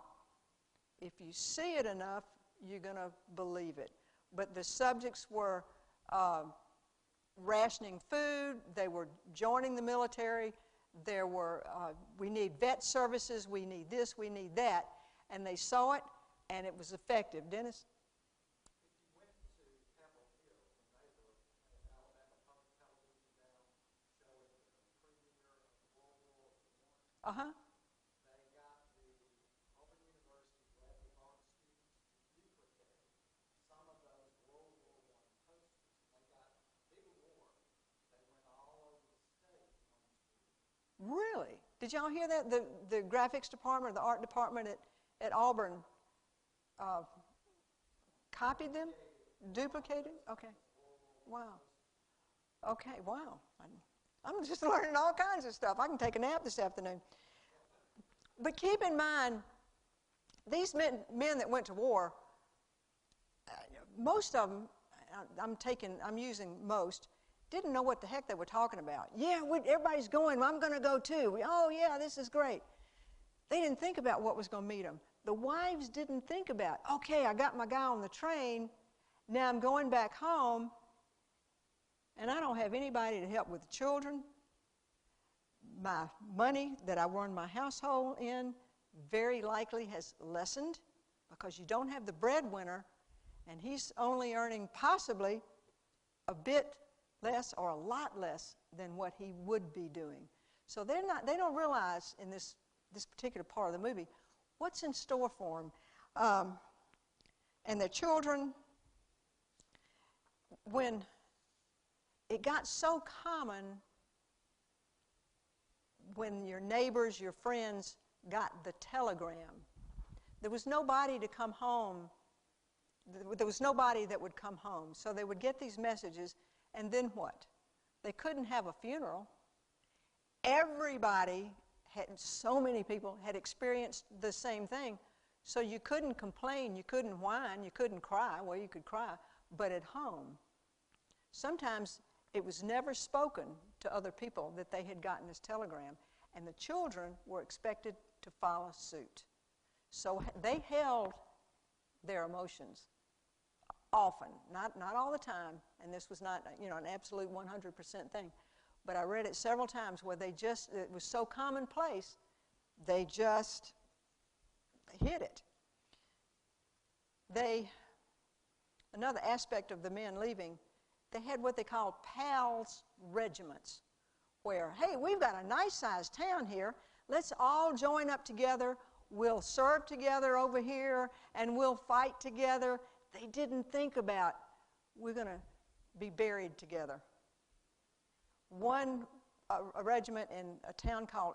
if you see it enough, you're going to believe it. But the subjects were rationing food. They were joining the military. There were, we need vet services. We need this. We need that. And they saw it, and it was effective. Dennis? Uh-huh. They got the Auburn University Bradley Art students to duplicate some of those World War I posters. They got big award. They went all over the state on the street. Really? Did y'all hear that? The graphics department, or the art department at Auburn copied them? Duplicated? Okay. Wow. Okay, wow. I'm just learning all kinds of stuff. I can take a nap this afternoon. But keep in mind, these men that went to war, most of them, I'm using most, didn't know what the heck they were talking about. Yeah, everybody's going. Well, I'm going to go too. Oh, yeah, this is great. They didn't think about what was going to meet them. The wives didn't think about, okay, I got my guy on the train. Now I'm going back home, and I don't have anybody to help with the children. My money that I run my household in very likely has lessened because you don't have the breadwinner, and he's only earning possibly a bit less or a lot less than what he would be doing. So they don't realize in this particular part of the movie what's in store for them. And their children, when it got so common, when your neighbors, your friends got the telegram, there was nobody to come home. There was nobody that would come home. So they would get these messages, and then what? They couldn't have a funeral. Everybody so many people had experienced the same thing, so you couldn't complain, you couldn't whine, you couldn't cry. Well, you could cry, but at home. Sometimes it was never spoken to other people that they had gotten this telegram, and the children were expected to follow suit. So they held their emotions often, not all the time, and this was not, you know, an absolute 100% thing. But I read it several times where it was so commonplace, they just hid it. Another aspect of the men leaving, they had what they called pals regiments, where, hey, we've got a nice-sized town here. Let's all join up together. We'll serve together over here, and we'll fight together. They didn't think about, we're going to be buried together. A regiment in a town called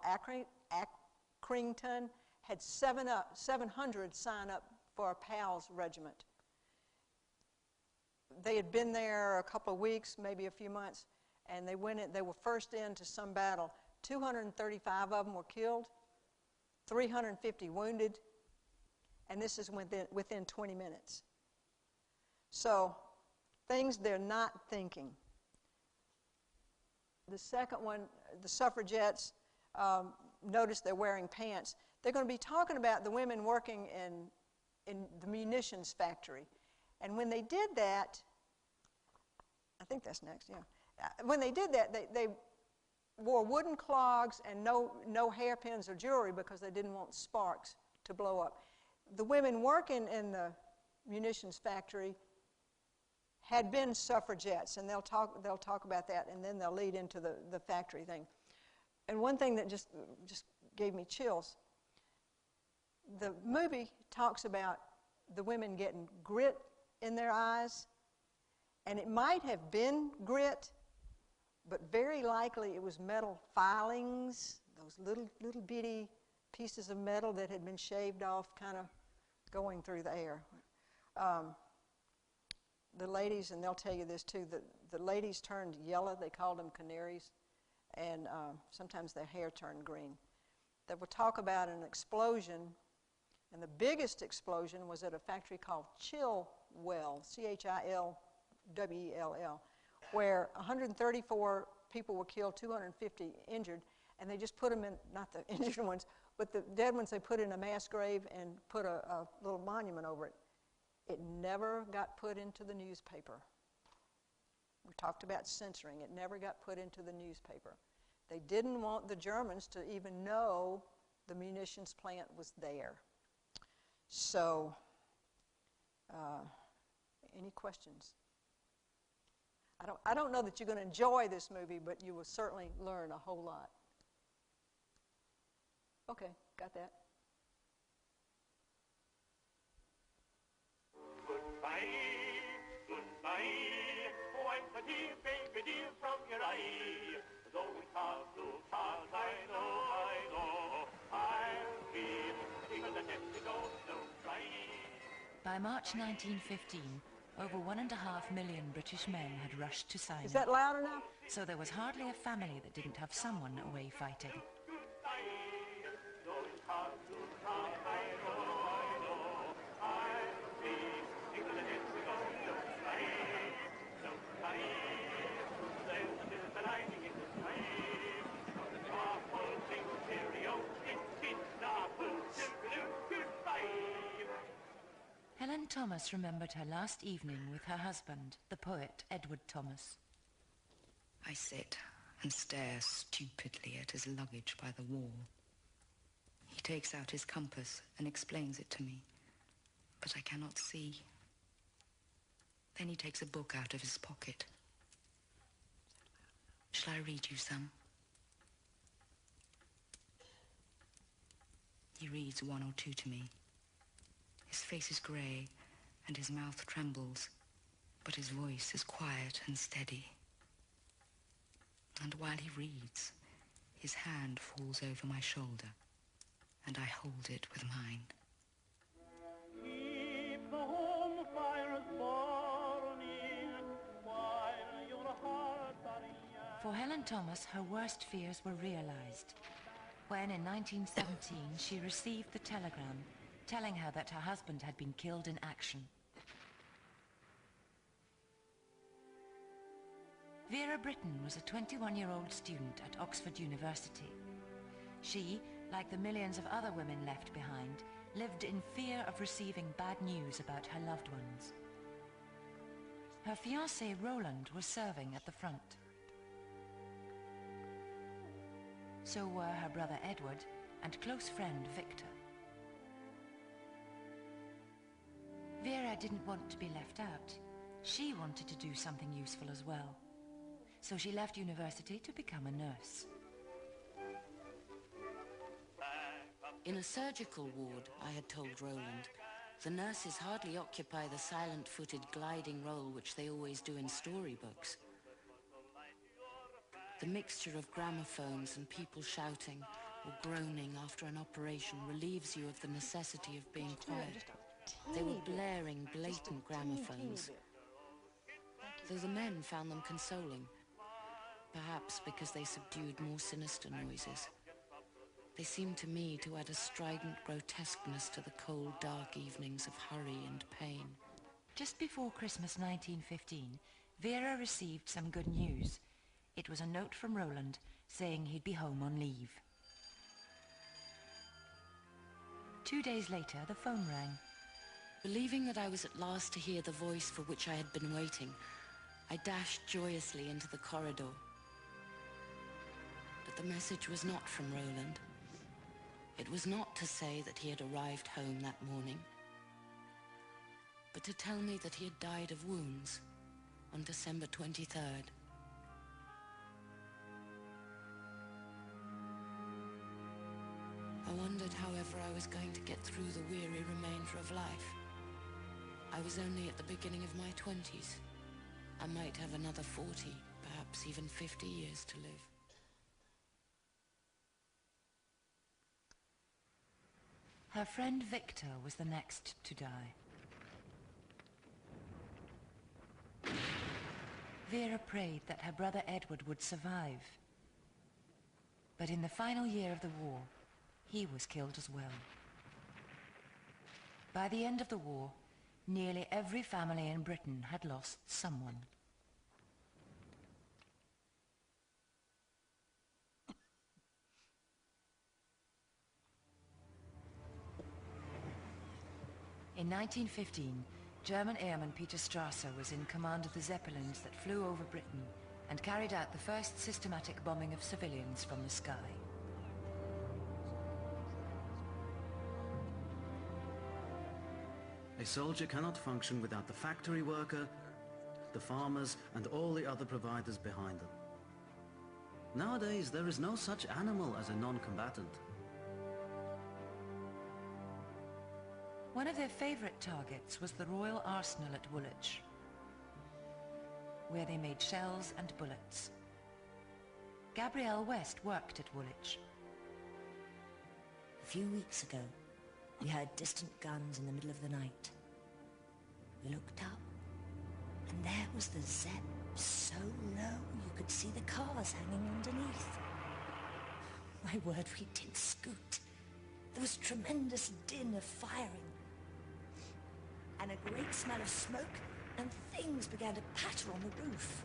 Accrington had 700 sign up for a PALS regiment. They had been there a couple of weeks, maybe a few months, and they went in. They were first into some battle. 235 of them were killed, 350 wounded, and this is within 20 minutes. So, things they're not thinking. The second one, the suffragettes, notice they're wearing pants. They're going to be talking about the women working in the munitions factory. And when they did that, I think that's next, yeah. When they did that, they wore wooden clogs and no hairpins or jewelry because they didn't want sparks to blow up. The women working in the munitions factory had been suffragettes, and they'll talk about that, and then they'll lead into the factory thing. And one thing that just gave me chills, the movie talks about the women getting grit in their eyes, and it might have been grit, but very likely it was metal filings, those little bitty pieces of metal that had been shaved off, kind of going through the air. The ladies, and they'll tell you this too, the ladies turned yellow. They called them canaries, and sometimes their hair turned green. They will talk about an explosion, and the biggest explosion was at a factory called Chilwell, Chilwell, where 134 people were killed, 250 injured, and they just put them in, not the injured ones, but the dead ones they put in a mass grave and put a little monument over it. It never got put into the newspaper. We talked about censoring. It never got put into the newspaper. They didn't want the Germans to even know the munitions plant was there. So, any questions? I don't know that you're going to enjoy this movie, but you will certainly learn a whole lot. Okay, got that. Goodbye, wipe the tear, baby dear, from your eye. Though we can't do part, I know, I'll be even the next to go, don't try. By March 1915, over 1.5 million British men had rushed to sign Is that loud enough? so there was hardly a family that didn't have someone away fighting. Helen Thomas remembered her last evening with her husband, the poet Edward Thomas. I sit and stare stupidly at his luggage by the wall. He takes out his compass and explains it to me, but I cannot see. Then he takes a book out of his pocket. Shall I read you some? He reads one or two to me. His face is grey and his mouth trembles, but his voice is quiet and steady. And while he reads, his hand falls over my shoulder, and I hold it with mine. Keep the home fires burning while your hearts are young. For Helen Thomas, her worst fears were realized when in 1917 she received the telegram telling her that her husband had been killed in action. Vera Brittain was a 21-year-old student at Oxford University. She, like the millions of other women left behind, lived in fear of receiving bad news about her loved ones. Her fiancé Roland was serving at the front. So were her brother Edward and close friend Victor. Vera didn't want to be left out. She wanted to do something useful as well. So she left university to become a nurse. In a surgical ward, I had told Roland, the nurses hardly occupy the silent-footed gliding role which they always do in storybooks. The mixture of gramophones and people shouting or groaning after an operation relieves you of the necessity of being quiet. They were blaring blatant gramophones, though the men found them consoling, perhaps because they subdued more sinister noises. They seemed to me to add a strident grotesqueness to the cold, dark evenings of hurry and pain. Just before Christmas 1915, Vera received some good news. It was a note from Roland saying he'd be home on leave. 2 days later, the phone rang. Believing that I was at last to hear the voice for which I had been waiting, I dashed joyously into the corridor. But the message was not from Roland. It was not to say that he had arrived home that morning, but to tell me that he had died of wounds on December 23rd. I wondered, however, I was going to get through the weary remainder of life. I was only at the beginning of my 20s. I might have another 40, perhaps even 50 years to live. Her friend Victor was the next to die. Vera prayed that her brother Edward would survive. But in the final year of the war, he was killed as well. By the end of the war, nearly every family in Britain had lost someone. In 1915, German airman Peter Strasser was in command of the Zeppelins that flew over Britain and carried out the first systematic bombing of civilians from the sky. A soldier cannot function without the factory worker, the farmers, and all the other providers behind them. Nowadays, there is no such animal as a non-combatant. One of their favorite targets was the Royal Arsenal at Woolwich, where they made shells and bullets. Gabrielle West worked at Woolwich. A few weeks ago, we heard distant guns in the middle of the night. We looked up, and there was the Zepp, so low you could see the cars hanging underneath. My word, we did scoot. There was tremendous din of firing, and a great smell of smoke, and things began to patter on the roof.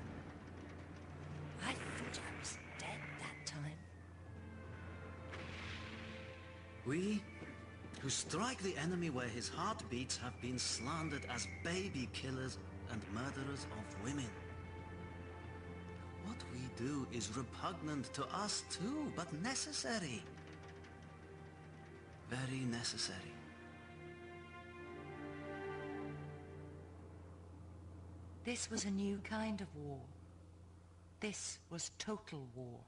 I thought I was dead that time. We, who strike the enemy where his heart beats, have been slandered as baby killers and murderers of women. What we do is repugnant to us too, but necessary. Very necessary. This was a new kind of war. This was total war.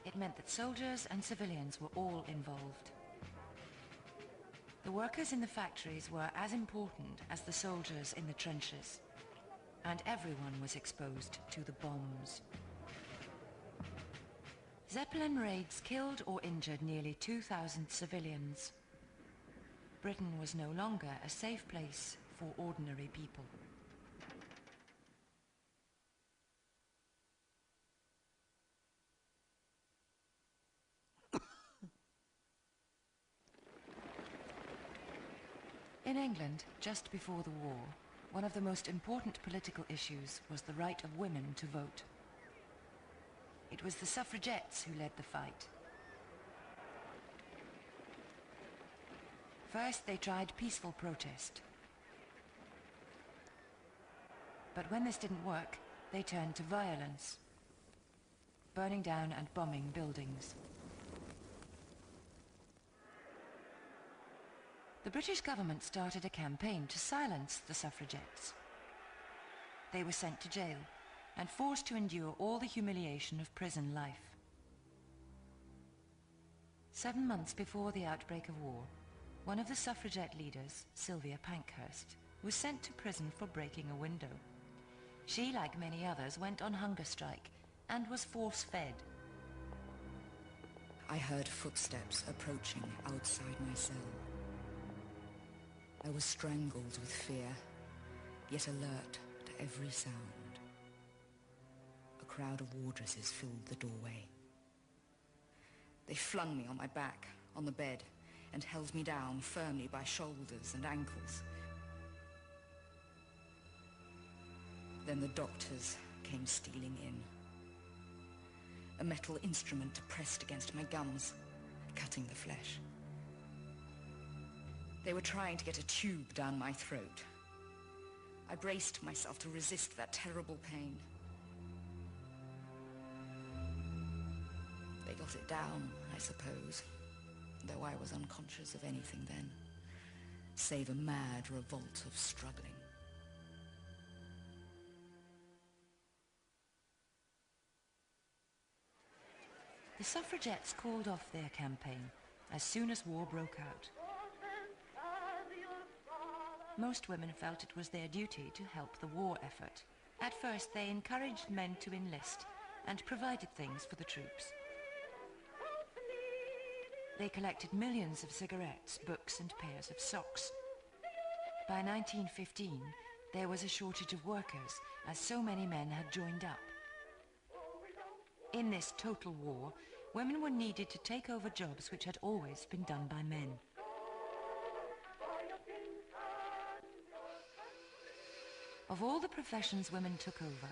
It meant that soldiers and civilians were all involved. The workers in the factories were as important as the soldiers in the trenches, and everyone was exposed to the bombs. Zeppelin raids killed or injured nearly 2,000 civilians. Britain was no longer a safe place for ordinary people. In England, just before the war, one of the most important political issues was the right of women to vote. It was the suffragettes who led the fight. First, they tried peaceful protest. But when this didn't work, they turned to violence, burning down and bombing buildings. The British government started a campaign to silence the suffragettes. They were sent to jail and forced to endure all the humiliation of prison life. 7 months before the outbreak of war, one of the suffragette leaders, Sylvia Pankhurst, was sent to prison for breaking a window. She, like many others, went on hunger strike and was force-fed. I heard footsteps approaching outside my cell. I was strangled with fear, yet alert to every sound. A crowd of wardresses filled the doorway. They flung me on my back, on the bed, and held me down firmly by shoulders and ankles. Then the doctors came stealing in. A metal instrument pressed against my gums, cutting the flesh. They were trying to get a tube down my throat. I braced myself to resist that terrible pain. They got it down, I suppose, though I was unconscious of anything then, save a mad revolt of struggling. The suffragettes called off their campaign as soon as war broke out. Most women felt it was their duty to help the war effort. At first, they encouraged men to enlist and provided things for the troops. They collected millions of cigarettes, books, and pairs of socks. By 1915, there was a shortage of workers, as so many men had joined up. In this total war, women were needed to take over jobs which had always been done by men. Of all the professions women took over,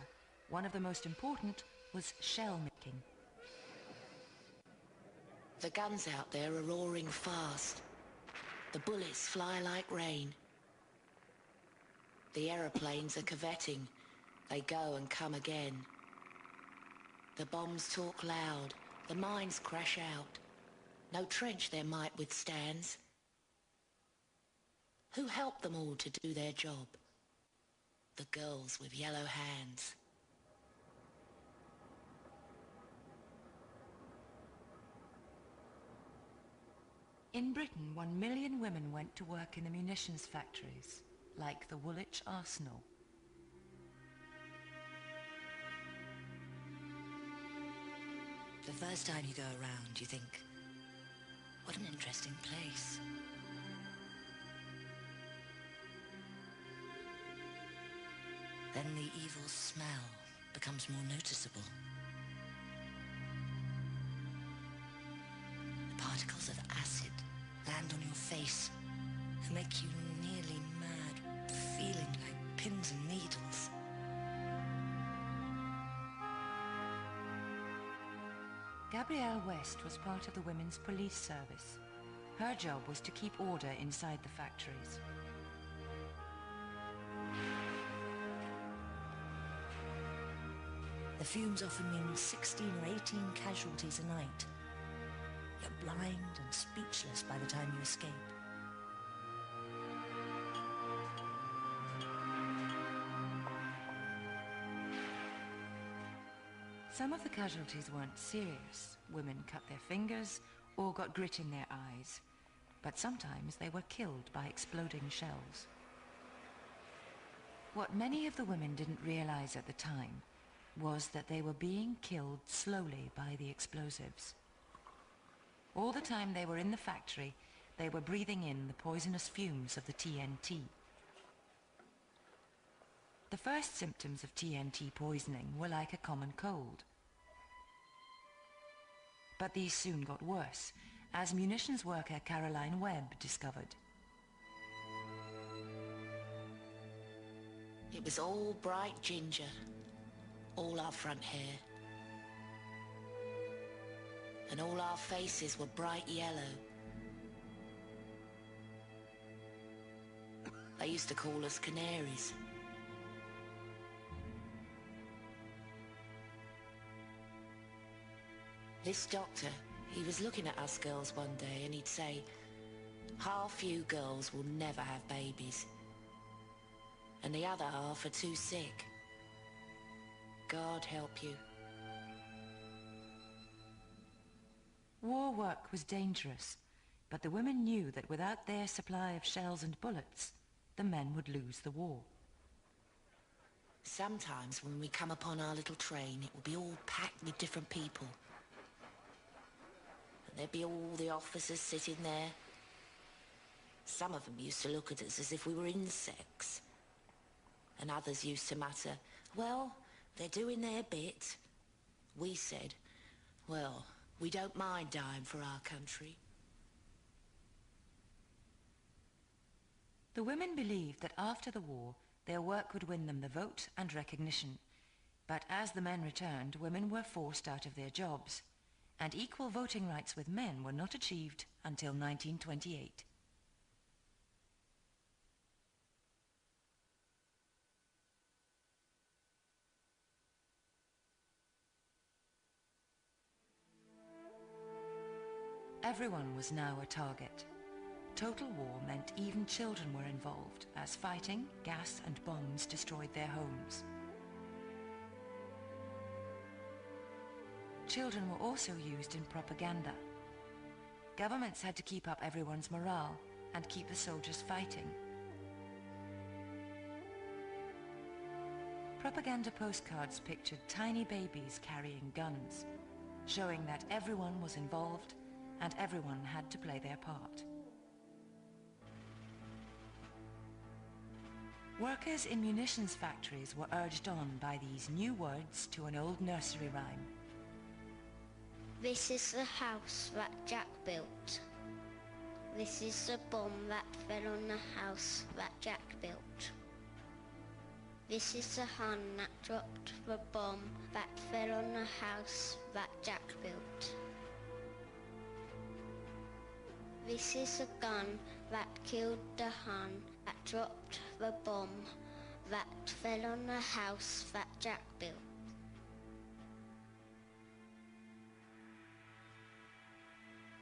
one of the most important was shell making. The guns out there are roaring fast. The bullets fly like rain. The aeroplanes are curvetting. They go and come again. The bombs talk loud. The mines crash out. No trench their might withstands. Who helped them all to do their job? The girls with yellow hands. In Britain, 1 million women went to work in the munitions factories, like the Woolwich Arsenal. The first time you go around, you think, what an interesting place. Then the evil smell becomes more noticeable. The particles of acid land on your face and make you nearly mad, feeling like pins and needles. Gabrielle West was part of the Women's Police Service. Her job was to keep order inside the factories. The fumes often mean 16 or 18 casualties a night. You're blind and speechless by the time you escape. Some of the casualties weren't serious. Women cut their fingers or got grit in their eyes. But sometimes they were killed by exploding shells. What many of the women didn't realize at the time was that they were being killed slowly by the explosives. All the time they were in the factory, they were breathing in the poisonous fumes of the TNT. The first symptoms of TNT poisoning were like a common cold. But these soon got worse, as munitions worker Caroline Webb discovered. was all bright ginger, all our front hair. And all our faces were bright yellow. They used to call us canaries. This doctor, he was looking at us girls one day and he'd say, half you girls will never have babies. And the other half are too sick. God help you. War work was dangerous, but the women knew that without their supply of shells and bullets, the men would lose the war. Sometimes when we come upon our little train, it would be all packed with different people. And there'd be all the officers sitting there. Some of them used to look at us as if we were insects. And others used to mutter, well, they're doing their bit. We said, well, we don't mind dying for our country. The women believed that after the war, their work would win them the vote and recognition. But as the men returned, women were forced out of their jobs, and equal voting rights with men were not achieved until 1928. Everyone was now a target. Total war meant even children were involved, as fighting, gas and bombs destroyed their homes. Children were also used in propaganda. Governments had to keep up everyone's morale and keep the soldiers fighting. Propaganda postcards pictured tiny babies carrying guns, showing that everyone was involved and everyone had to play their part. Workers in munitions factories were urged on by these new words to an old nursery rhyme. This is the house that Jack built. This is the bomb that fell on the house that Jack built. This is the Hun that dropped the bomb that fell on the house that Jack built. This is the gun that killed the Hun that dropped the bomb that fell on the house that Jack built.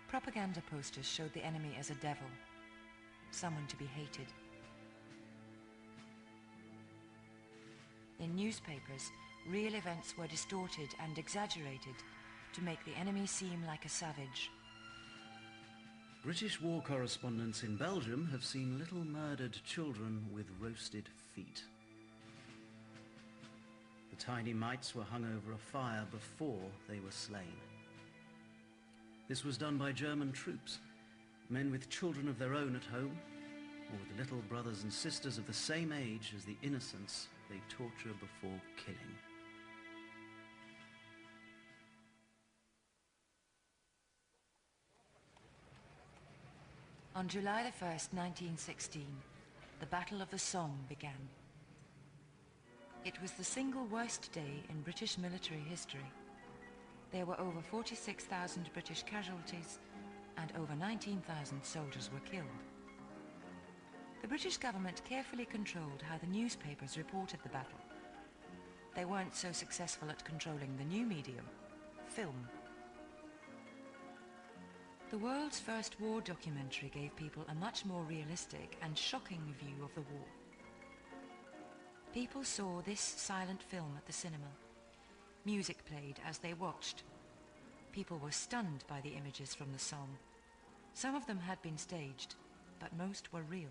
Propaganda posters showed the enemy as a devil, someone to be hated. In newspapers, real events were distorted and exaggerated to make the enemy seem like a savage. British war correspondents in Belgium have seen little murdered children with roasted feet. The tiny mites were hung over a fire before they were slain. This was done by German troops, men with children of their own at home, or with little brothers and sisters of the same age as the innocents they torture before killing. On July 1st, 1916, the Battle of the Somme began. It was the single worst day in British military history. There were over 46,000 British casualties and over 19,000 soldiers were killed. The British government carefully controlled how the newspapers reported the battle. They weren't so successful at controlling the new medium, film. The world's first war documentary gave people a much more realistic and shocking view of the war. People saw this silent film at the cinema. Music played as they watched. People were stunned by the images from the Somme. Some of them had been staged, but most were real.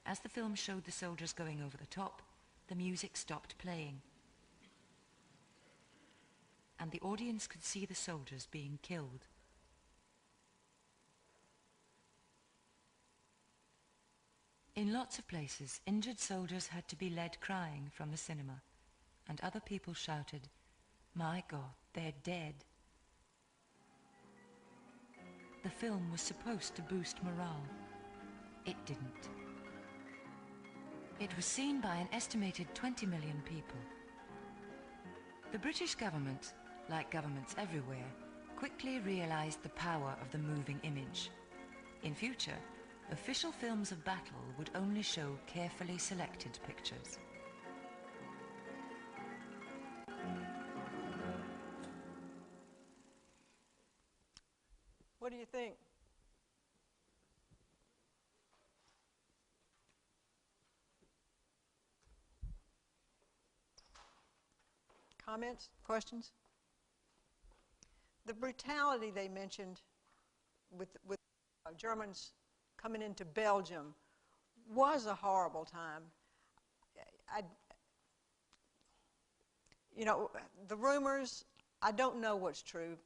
As the film showed the soldiers going over the top, the music stopped playing. And the audience could see the soldiers being killed. In lots of places, injured soldiers had to be led crying from the cinema, and other people shouted, "My God, they're dead." The film was supposed to boost morale. It didn't. It was seen by an estimated 20 million people. The British government, like governments everywhere, quickly realized the power of the moving image. In future, official films of battle would only show carefully selected pictures. What do you think? Comments? Questions? The brutality they mentioned with Germans coming into Belgium was a horrible time. You know, the rumors, I don't know what's true.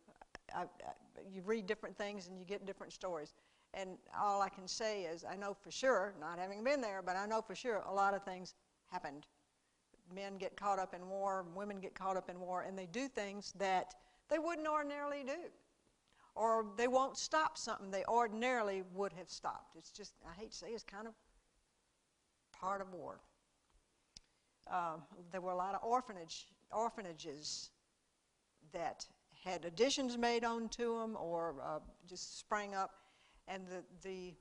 You read different things and you get different stories. And all I can say is I know for sure, not having been there, but I know for sure a lot of things happened. Men get caught up in war, women get caught up in war, and they do things that they wouldn't ordinarily do. Or they won't stop something they ordinarily would have stopped. It's just, I hate to say, it's kind of part of war. There were a lot of orphanages that had additions made onto them or just sprang up. And the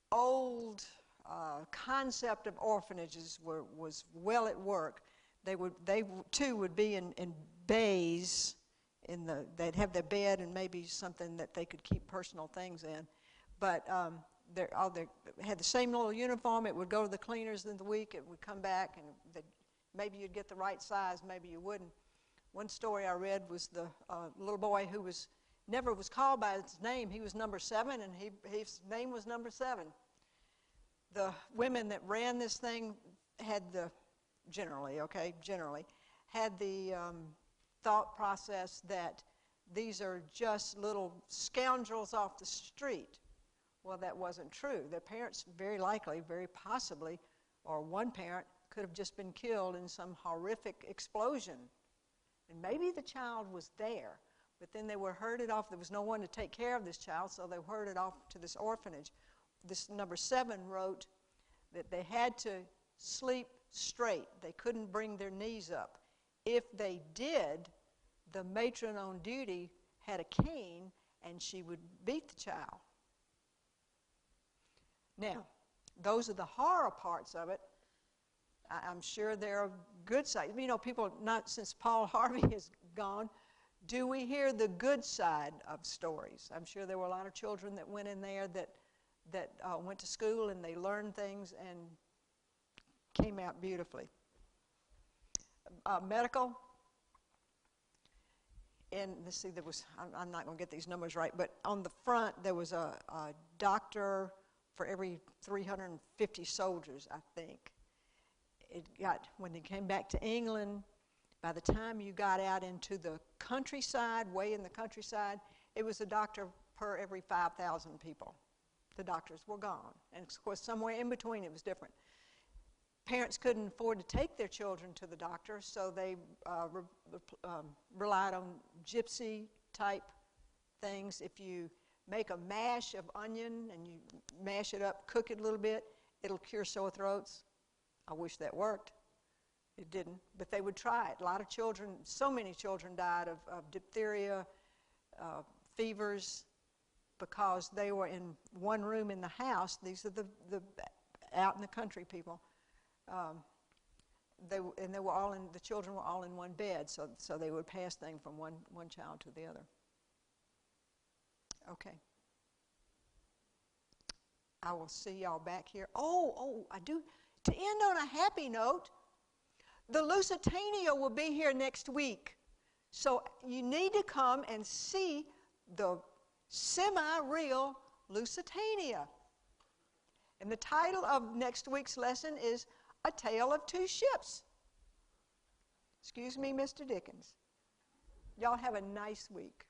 old concept of orphanages was well at work. They too would be in bays. They'd have their bed and maybe something that they could keep personal things in. But they had the same little uniform. It would go to the cleaners in the week. It would come back, and maybe you'd get the right size, maybe you wouldn't. One story I read was the little boy who never was called by his name. He was number 7, and his name was number 7. The women that ran this thing generally had the thought process that these are just little scoundrels off the street. Well, that wasn't true. Their parents very likely, very possibly, or one parent could have just been killed in some horrific explosion. And maybe the child was there, but then they were herded off. There was no one to take care of this child, so they were herded off to this orphanage. This number 7 wrote that they had to sleep straight. They couldn't bring their knees up. If they did, the matron on duty had a cane, and she would beat the child. Now, those are the horror parts of it. I'm sure there are good sides. You know, people, not since Paul Harvey is gone, do we hear the good side of stories? I'm sure there were a lot of children that went in there that went to school and they learned things and came out beautifully. Medical, and let's see, I'm not going to get these numbers right, but on the front there was a doctor for every 350 soldiers, I think. When they came back to England, by the time you got out into the countryside, way in the countryside, it was a doctor per every 5,000 people. The doctors were gone. And of course, somewhere in between it was different. Parents couldn't afford to take their children to the doctor, so they relied on gypsy-type things. If you make a mash of onion and you mash it up, cook it a little bit, it'll cure sore throats. I wish that worked. It didn't, but they would try it. A lot of children, so many children died of diphtheria, fevers, because they were in one room in the house. These are the out in the country people. The children were all in one bed, so they would pass things from one child to the other. Okay. I will see y'all back here. I do. To end on a happy note, the Lusitania will be here next week. So you need to come and see the semi-real Lusitania. And the title of next week's lesson is A Tale of Two Ships. Excuse me, Mr. Dickens. Y'all have a nice week.